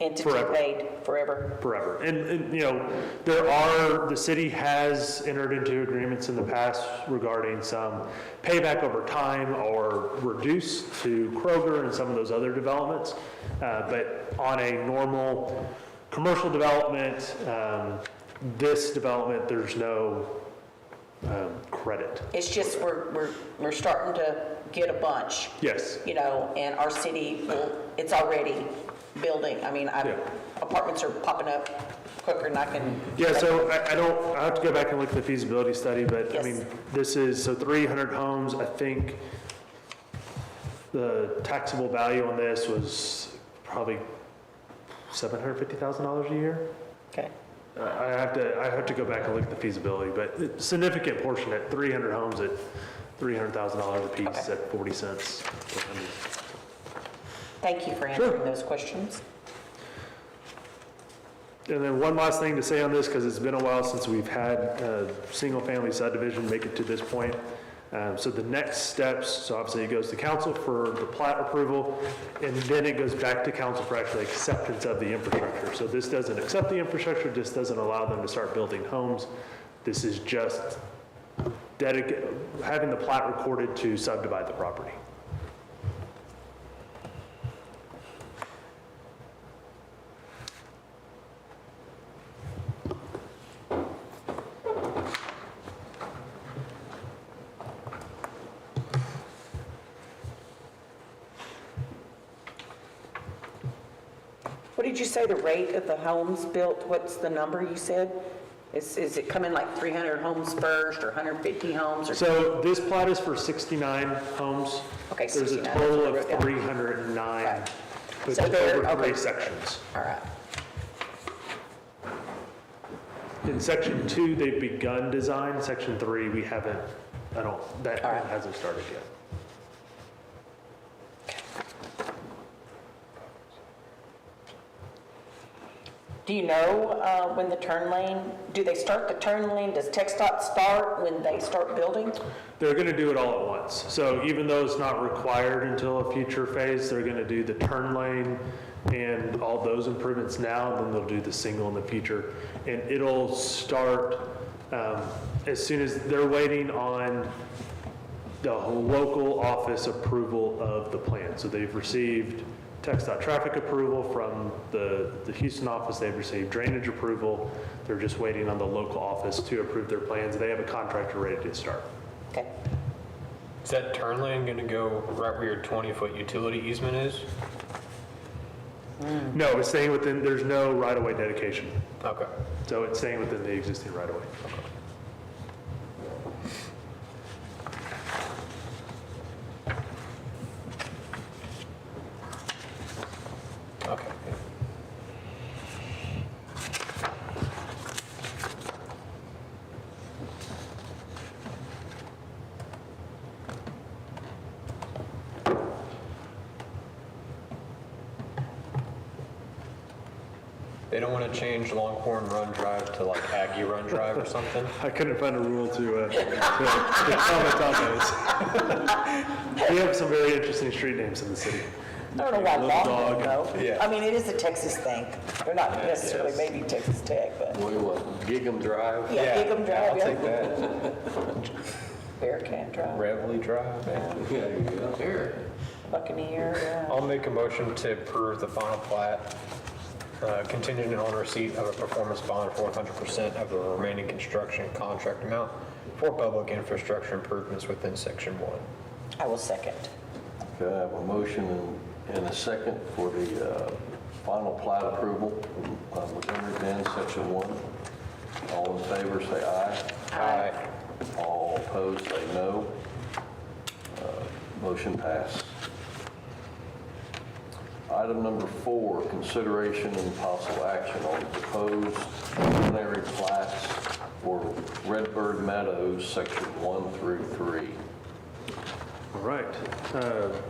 entity Forever. paid? Forever? Forever. And, you know, the city has entered into agreements in the past regarding some payback over time or reduced to Kroger and some of those other developments. But on a normal commercial development, this development, there's no credit. It's just we're starting to get a bunch. Yes. You know, and our city it's already building. I mean, Yeah. apartments are popping up quicker than I can. Yeah, so I have to go back and look at the feasibility study, but I Yes. mean, this is, so 300 homes, I think the taxable value on this was probably $750,000 a year. Okay. I have to go back and look at the feasibility, but a significant portion at 300 homes at $300,000 a piece Okay. at 40 cents. Thank you for answering those questions. And then one last thing to say on this, because it's been a while since we've had a single-family subdivision make it to this point. So the next steps, so obviously it goes to council for the plat approval, and then it goes back to council for actually acceptance of the infrastructure. So this doesn't accept the infrastructure, this doesn't allow them to start building homes. This is just having the plat recorded to subdivide the property. What did you say the rate of the homes built? What's the number you said? Is it coming like 300 homes first or 150 homes or? So this plat is for 69 homes. Okay, There's a 69, total that's what I of wrote down. 309, Right. put So they're- over okay. 3 sections. All right. In section 2, they've begun design. Section 3, we haven't, that All right. hasn't started yet. Do you know when the turn lane, do they start the turn lane? Does TxDOT start when they start building? They're going to do it all at once. So even though it's not required until a future phase, they're going to do the turn lane and all those improvements now, then they'll do the single in the future. And it'll start as soon as they're waiting on the local office approval of the plan. So they've received TxDOT traffic approval from the Houston office. They've received drainage approval. They're just waiting on the local office to approve their plans. They have a contractor ready to start. Okay. Is that turn lane going to go right where your 20-foot utility easement is? No, it's staying within, there's no right-of-way dedication. Okay. So it's staying within the existing right-of-way. Okay. They don't want to change Longhorn Run Drive to like Aggie Run Drive or something? I couldn't find a rule to comment on those. We have some very interesting street names in the city. I don't know why Little Longhorn dog. though. Yeah. I mean, it is a Texas thing. They're not necessarily yes. maybe Texas Tech, but What do you want, Gig'em Drive? yeah, Gig'em Drive, I'll yeah. take that. Bearcat Drive, Reveille Drive, yeah. Yeah, you go. Here. Buccaneer, yeah. I'll make a motion to approve the final plat, contingent on receipt of a performance bond for 100% of the remaining construction contract amount for public infrastructure improvements within Section 1. I will second. Okay, I have a motion and a second for the final plat approval of Montgomery Bend, Section 1. All in favor, say aye. Aye. All opposed, say no. Motion passed. Item number 4, consideration and possible action on proposed preliminary plats for Redbird Meadows, Section 1 through 3. All right.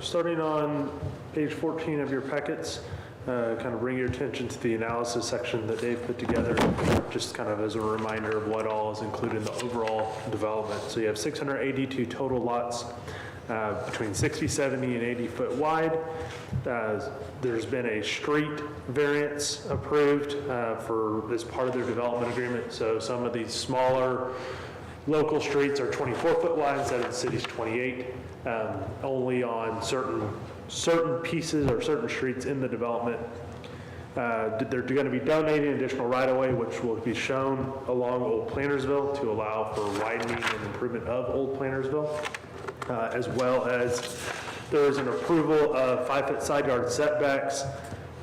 Starting on page 14 of your packets, kind of bring your attention to the analysis section that Dave put together, just kind of as a reminder of what all is included in the overall development. So you have 682 total lots, between 60, 70, and 80 foot wide. There's been a street variance approved as part of their development agreement. So some of these smaller local streets are 24 foot wide instead of the city's 28, only on certain pieces or certain streets in the development. They're going to be donating additional right-of-way, which will be shown along Old Plantersville to allow for widening and improvement of Old Plantersville, as well as there is an approval of 5-foot side yard setbacks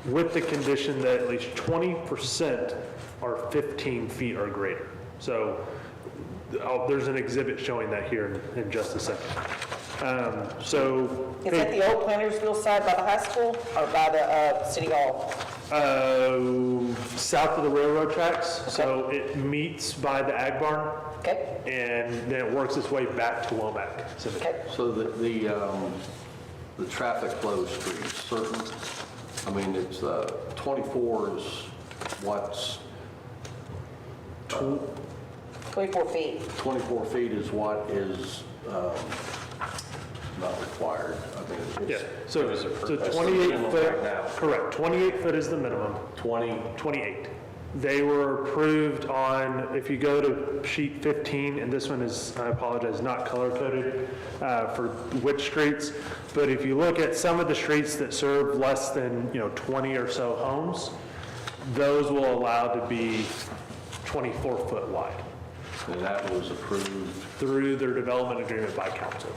with the condition that at least 20% are 15 feet or greater. So there's an exhibit showing that here in just a second. Is that the old Plantersville side by the high school or by the city hall? South of the railroad tracks, so it meets by the ag barn, Okay, and then it works its way back to Womack. okay. So the traffic flow streets, certain, I mean, it's 24 is what's, 24 feet. 24 feet is what is not required. I mean, Yeah, it's so 28 minimum foot, right now. correct, 28 foot is the minimum, 28. They were approved on, if you go to sheet 15, and this one is, I apologize, not color-coded for which streets, but if you look at some of the streets that serve less than, 20 or so homes, those will allow to be 24 foot wide And that was approved. through their development agreement by council.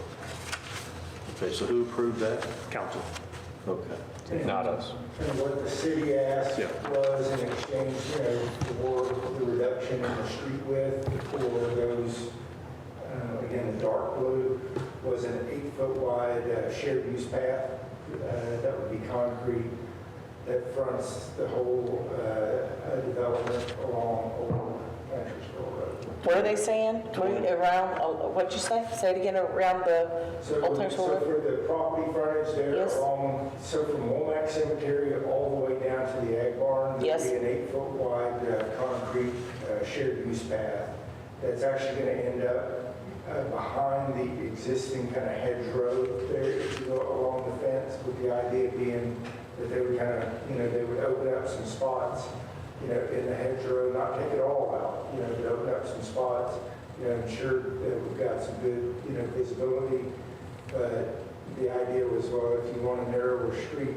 Okay, so who approved that? Council. Okay. Not us. And what the city asked Yeah. was in exchange, for the reduction in the street width for those, again, the dark blue, was an 8-foot wide shared use path. That would be concrete that fronts the whole development along Old Plantersville Road. What are they saying? Around, what'd you say? Say it again, around the So Old Plantersville so Road? for the property frontage there Yes. along, so from Womack Cemetery all the way down to the ag barn, Yes. there'd be an 8-foot wide concrete shared use path that's actually going to end up behind the existing kind of hedgerow there, if you go along the fence, with the idea being that they would kind of, they would open up some spots, in the hedgerow, not take it all out, but open up some spots, ensure that we've got some good, visibility. But the idea was, well, if you want a narrower street,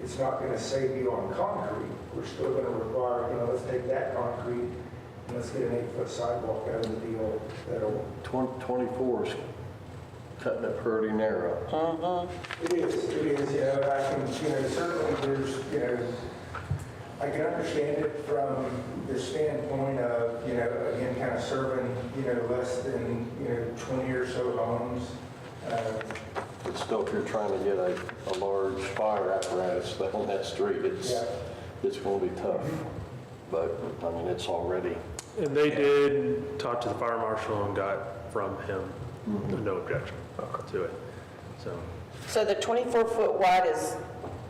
it's not going to save you on concrete. We're still going to require, let's take that concrete and let's get an 8-foot sidewalk out of the deal that'll. 24 is cutting it pretty narrow. It is, I can, certainly there's, I can understand it from the standpoint of, again, kind of serving, less than, 20 or so homes. But still, if you're trying to get a large fire apparatus on that street, Yeah. it's going to be tough. But, I mean, it's already, And they did talk to the fire marshal and got from him no objection to it. So the 24-foot wide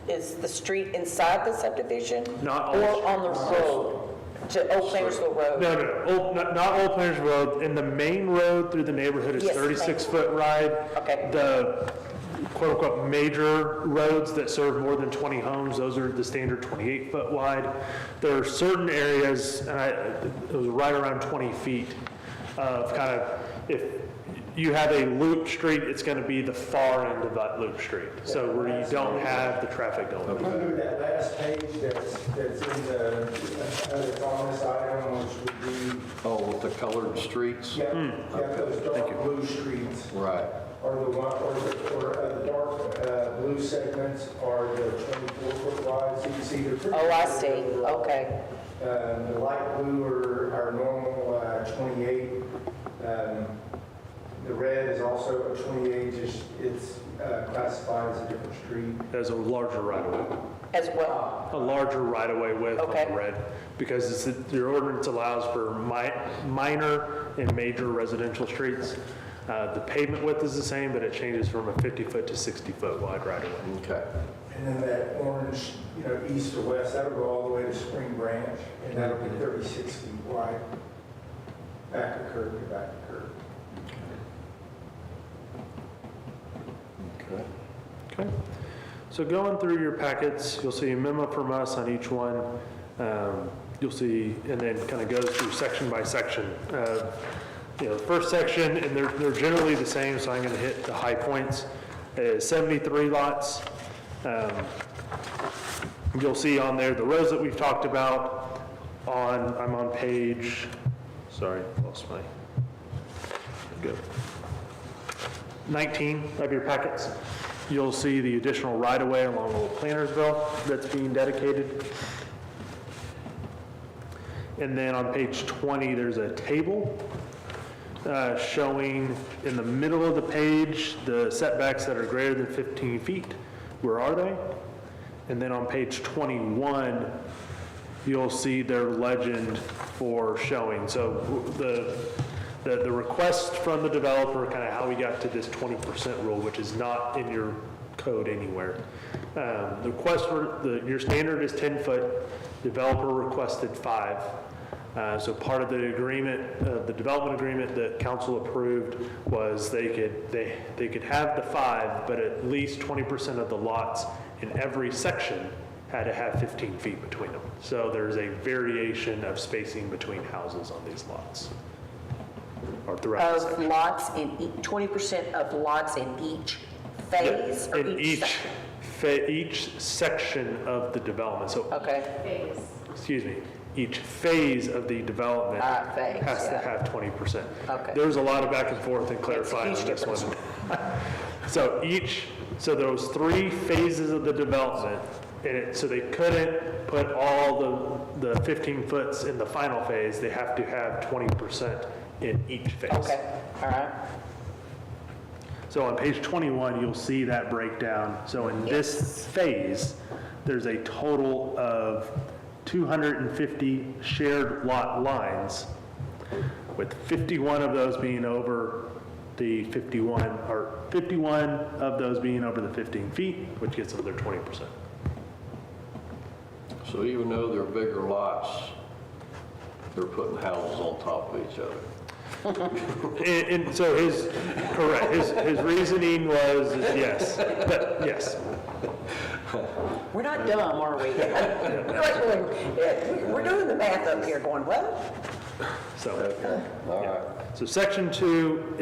is the street inside the subdivision? Not all- Or on the road, to Old Plantersville Road? No, not Old Planters Road. In the main road through the neighborhood is Yes, 36-foot wide. Okay. The quote-unquote major roads that serve more than 20 homes, those are the standard 28-foot wide. There are certain areas, and it was right around 20 feet of kind of, if you have a loop street, it's going to be the far end of that loop street. So where you don't have the traffic going. Under that last page that's in the, that's on this item, which would be, with the colored streets? those dark blue streets. Right. Or the dark blue segments are the 24-foot wide, so you see they're pretty. Oh, I close see, overall. okay. The light blue are our normal 28. The red is also a 28, just it's classified as a different street. As a larger right-of-way. As well? A larger right-of-way width on Okay. the red, because your ordinance allows for minor and major residential streets. The pavement width is the same, but it changes from a 50-foot to 60-foot wide right-of-way. Okay. And then that orange, east to west, that'll go all the way to Spring Branch, and that'll be 36 feet wide, back to curb to back to curb. Okay. Okay. So going through your packets, you'll see a memo from us on each one. You'll see, and then kind of goes through section by section. The first section, and they're generally the same, so I'm going to hit the high points, is 73 lots. You'll see on there the rows that we've talked about. I'm on page, sorry, lost my, go. 19 of your packets. You'll see the additional right-of-way along Old Plantersville that's being dedicated. And then on page 20, there's a table showing in the middle of the page the setbacks that are greater than 15 feet. Where are they? And then on page 21, you'll see their legend for showing. So the request from the developer, kind of how we got to this 20% rule, which is not in your code anywhere. The request for, your standard is 10 foot, developer requested 5. So part of the agreement, the development agreement that council approved was they could have the 5, but at least 20% of the lots in every section had to have 15 feet between them. So there's a variation of spacing between houses on these lots. Or throughout the Of section. lots in, 20% of lots in each phase? Or In each section of the development. So, Okay, Phase. excuse me, each phase of the development phase, has to yeah. have 20%. Okay. There's a lot of back and forth and clarifying huge on this difference. one. So those 3 phases of the development, so they couldn't put all the 15 foots in the final phase, they have to have 20% in each phase. okay, all right. So on page 21, you'll see that breakdown. So in this phase, there's a total of 250 shared lot lines, with 51 of those being over the 51 of those being over the 15 feet, which gets them their 20%. So even though they're bigger lots, they're putting houses on top of each other. And so correct, his reasoning was, yes, but yes. We're not dumb, are we? We're doing the math up here going, well, So, All right. so section 2,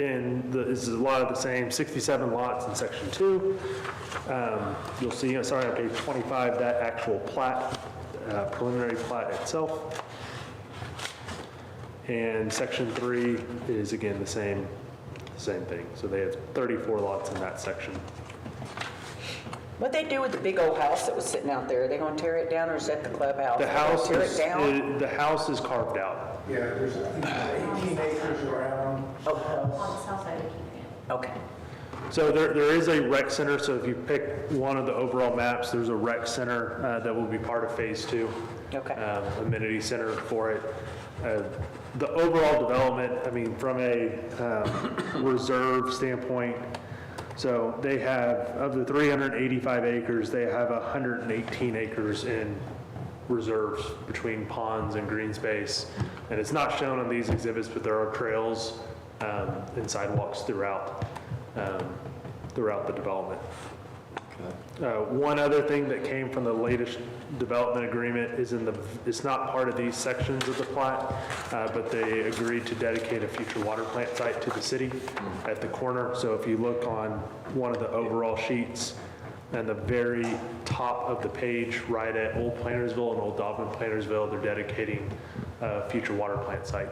this is a lot of the same, 67 lots in section 2. You'll see, sorry, on page 25, that actual plat, preliminary plat itself. And section 3 is again the same thing. So they have 34 lots in that section. What'd they do with the big old house that was sitting out there? Are they gonna tear it down, or is that the clubhouse? The Are they gonna house tear it is, down? the house is carved out. Yeah, there's, I think, 18 acres around the house. On the south side of keeping it. Okay, So there is a rec center, so if you pick one of the overall maps, there's a rec center that will be part of Phase 2. okay. Amenity center for it. The overall development, I mean, from a reserve standpoint, so they have, of the 385 acres, they have 118 acres in reserves between ponds and green space. And it's not shown on these exhibits, but there are trails and sidewalks throughout the development. One other thing that came from the latest development agreement is it's not part of these sections of the plat, but they agreed to dedicate a future water plant site to the city at the corner. So if you look on one of the overall sheets, and the very top of the page, right at Old Plantersville and Old Dobbin Plantersville, they're dedicating a future water plant site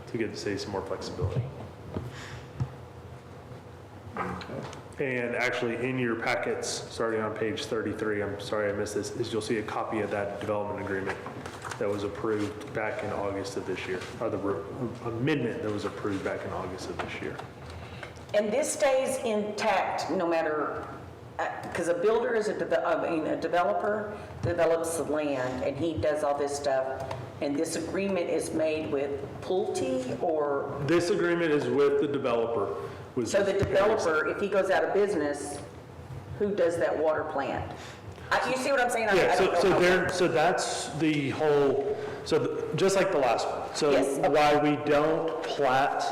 to give the city some more flexibility. And actually, in your packets, starting on page 33, I'm sorry I missed this, is you'll see a copy of that development agreement that was approved back in August of this year, or the amendment that was approved back in August of this year. And this stays intact no matter, because a builder is a developer develops the land, and he does all this stuff, and this agreement is made with Pulte, or? This agreement is with the developer. So the developer, if he goes out of business, who does that water plant? You see what I'm saying? Yeah, I don't know. so that's the whole, just like the last one. So Yes, okay. why we don't plat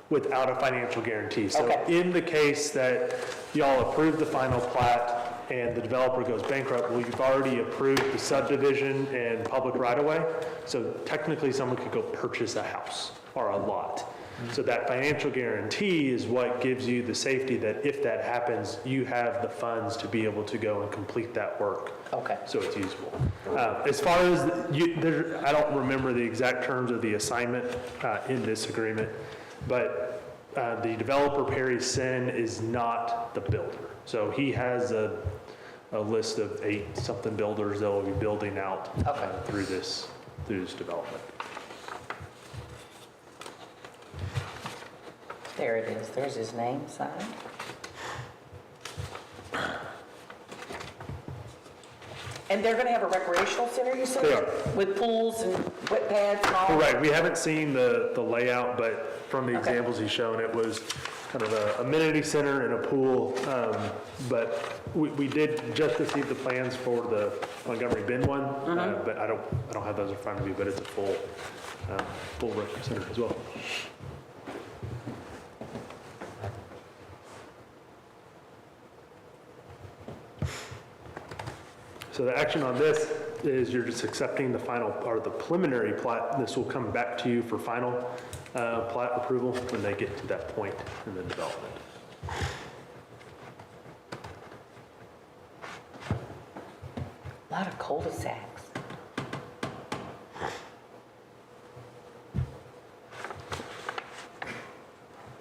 without a financial guarantee. So Okay. in the case that y'all approve the final plat and the developer goes bankrupt, well, you've already approved the subdivision and public right-of-way. So technically, someone could go purchase a house or a lot. So that financial guarantee is what gives you the safety that if that happens, you have the funds to be able to go and complete that work. Okay. So it's usable. As far as, I don't remember the exact terms of the assignment in this agreement, but the developer, Perry Sin, is not the builder. So he has a list of 8-something builders that will be building out through this development. There it is. There's his name signed. And they're going to have a recreational center, you said? They are. With pools and wet pads and all? Correct. We haven't seen the layout, but from the Okay. examples he's shown, it was kind of an amenity center and a pool. But we did just receive the plans for the Montgomery Bend one, but I don't have those in front of me, but it's a full rec center as well. So the action on this is you're just accepting the final, or the preliminary plat. This will come back to you for final plat approval when they get to that point in the development. A lot of cul-de-sacs.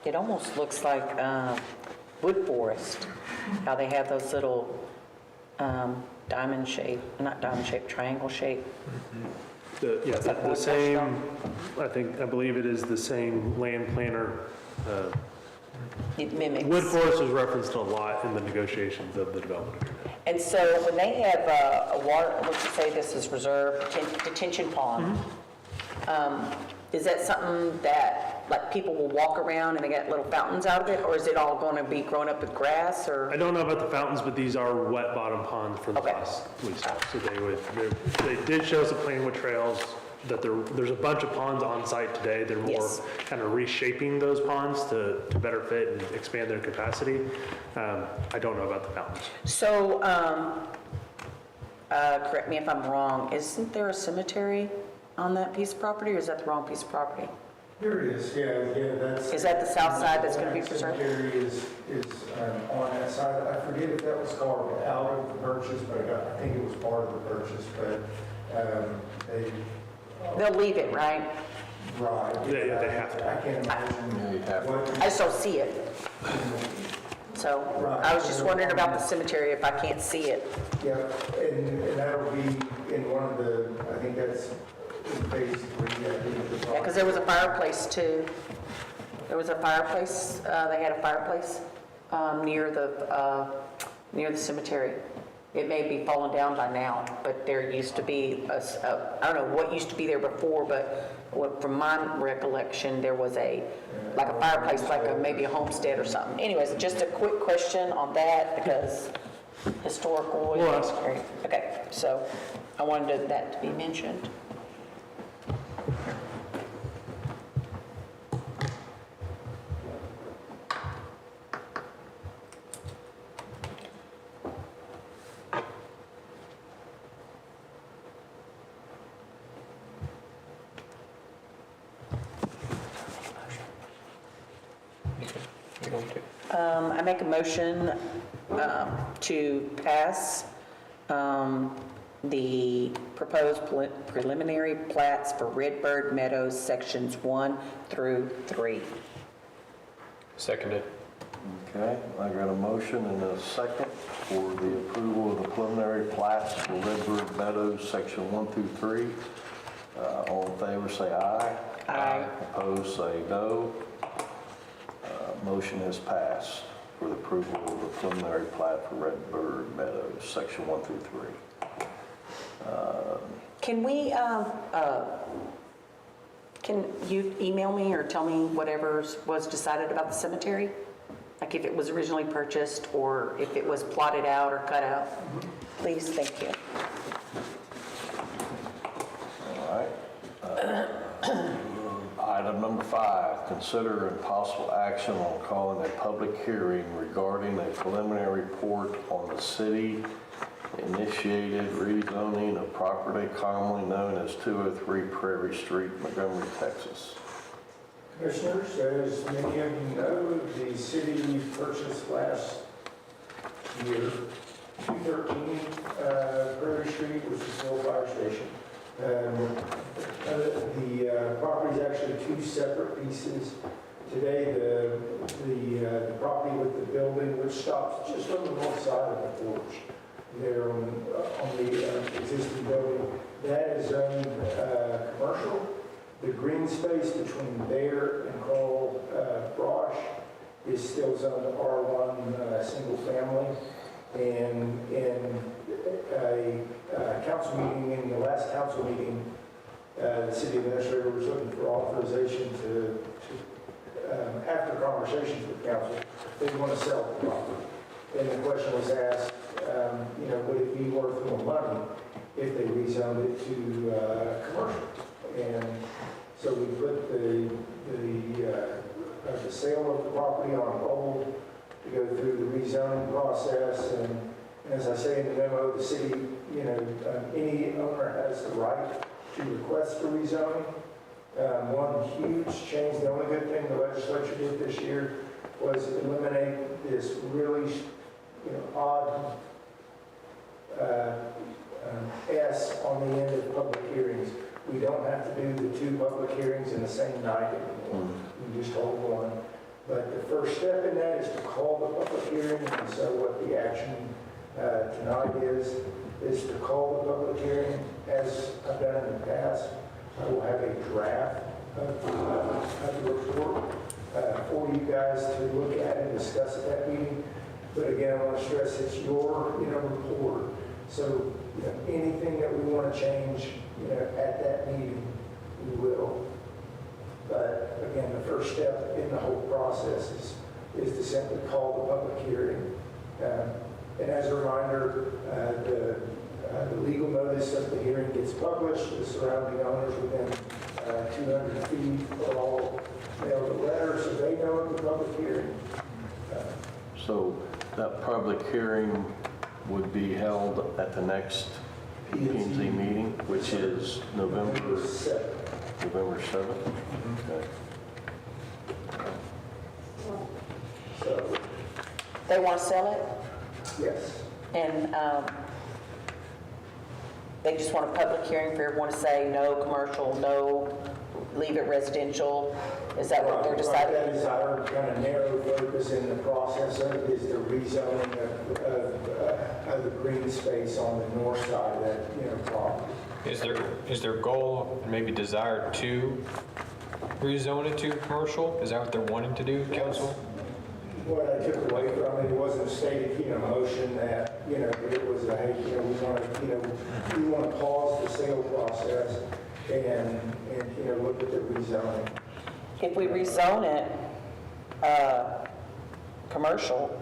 It almost looks like wood forest, how they have those little diamond shape, not diamond shape, triangle shape. The same, I believe it is the same land planner. It mimics. Wood forest was referenced a lot in the negotiations of the development agreement. And so when they have a water, let's just say this is reserved detention pond, is that something that like people will walk around and they get little fountains out of it, or is it all going to be grown up with grass, or? I don't know about the fountains, but these are wet bottom ponds for the Okay. last police. So they did show us a plan with trails, that there's a bunch of ponds on site today. They're more Yes. kind of reshaping those ponds to better fit and expand their capacity. I don't know about the fountains. So, correct me if I'm wrong, isn't there a cemetery on that piece of property, or is that the wrong piece of property? Here it is, yeah, that's. Is that the south side that's gonna be preserved? Cemetery is on that side. I forget if that was carved out of the purchase, but I think it was part of the purchase, but they. They'll leave it, right? Right. Yeah, they have to. I can't imagine what. I just don't see it. So I was just wondering about the cemetery, if I can't see it. Yeah, and that'll be in one of the, I think that's in phase 3, I think. Yeah, because there was a fireplace too. There was a fireplace, they had a fireplace near the cemetery. It may be fallen down by now, but there used to be, I don't know what used to be there before, but from my recollection, there was like a fireplace, like maybe a homestead or something. Anyways, just a quick question on that, because historical. We'll ask. Okay, so I wanted that to be mentioned. I make a motion to pass the proposed preliminary plats for Redbird Meadows, sections 1 through 3. Seconded. Okay, I got a motion and a second for the approval of the preliminary plats for Redbird Meadows, section 1 through 3. All in favor, say aye. Aye. Opposed, say no. Motion has passed for the approval of the preliminary plat for Redbird Meadows, section 1 through 3. Can we, can you email me or tell me whatever was decided about the cemetery? Like if it was originally purchased or if it was plotted out or cut out? Please, thank you. All right. Item number 5, consider and possible action on calling a public hearing regarding a preliminary report on the city-initiated rezoning of property commonly known as 203 Prairie Street, Montgomery, Texas. Commissioners, as many of you know, the city purchased last year 213 Prairie Street, which is the old fire station. The property is actually 2 separate pieces. Today, the property with the building, which stops just on the north side of the porch, there on the existing building, that is zoned commercial. The green space between there and Carl Brosh is still zoned R1 single family. And in a council meeting, in the last council meeting, the city administrator was looking for authorization to after conversations with council, they want to sell the property. And the question was asked, would it be worth more money if they rezoned it to commercial? And so we put the sale of the property on hold to go through the rezoning process. And as I say in the memo, the city, any owner has the right to request a rezoning. One huge change, the only good thing the legislature did this year was eliminate this really odd S on the end of public hearings. We don't have to do the 2 public hearings in the same night anymore. We just hold one. But the first step in that is to call the public hearing, and so what the action tonight is to call the public hearing. As I've done in the past, I will have a draft of the report for you guys to look at and discuss at that meeting. But again, I want to stress it's your report. So anything that we want to change at that meeting, we will. But again, the first step in the whole process is to simply call the public hearing. And as a reminder, the legal notice of the hearing gets published. The surrounding owners within 200 feet are all mailed a letter, so they know of the public hearing. So that public hearing would be held at the next P&Z meeting, which is November 7th. November 7th? Okay. So, They want to sell it? yes. And they just want a public hearing for everyone to say no commercial, no leave it residential? Is that what they're Right, deciding? that is our kind of narrow focus in the process of it, is the rezoning of the green space on the north side of that, property. Is there goal, and maybe desire to rezone it to commercial? Is that what they're wanting to do, council? What I took away from it, it wasn't a stated, motion that, it was a, hey, we want to pause the sale process and look at the rezoning. If we rezone it, commercial,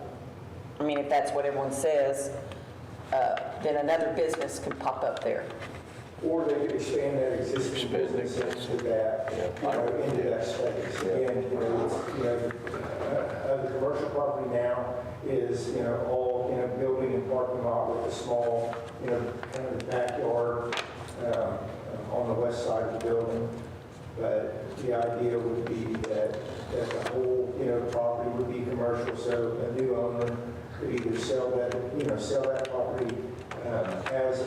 I mean, if that's what everyone says, then another business can pop up there. Or they could expand that existing business into that, into that space. Again, the commercial property now is, all, building and parking lot with a small, kind of backyard on the west side of the building. But the idea would be that the whole, property would be commercial, so a new owner could either sell that property as a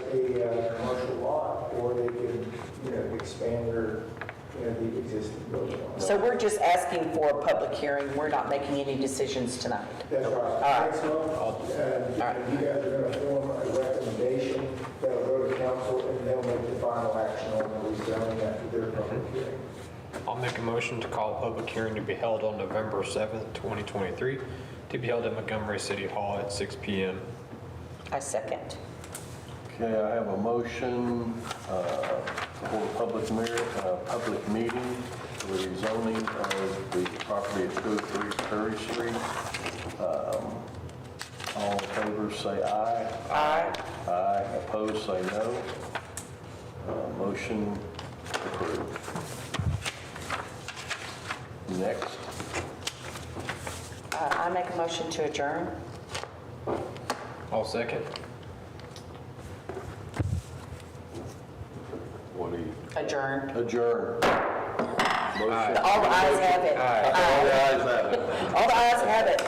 commercial lot, or they could, expand their, the existing building. So we're just asking for a public hearing. We're not making any decisions tonight. That's right. right. Next month, you guys are going to form a recommendation that'll go to council, and they'll make the final action on the rezoning after their public hearing. I'll make a motion to call a public hearing to be held on November 7th, 2023, to be held at Montgomery City Hall at 6 p.m. I second. Okay, I have a motion for a public meeting for the rezoning of the property at 203 Curry Street. All in favor, say aye. Aye. Aye. Opposed, say no. Motion approved. Next. I make a motion to adjourn. I'll second. What do you? Adjourn. Adjourn. Motion. All the ayes have it. All the ayes have it. All the ayes have it.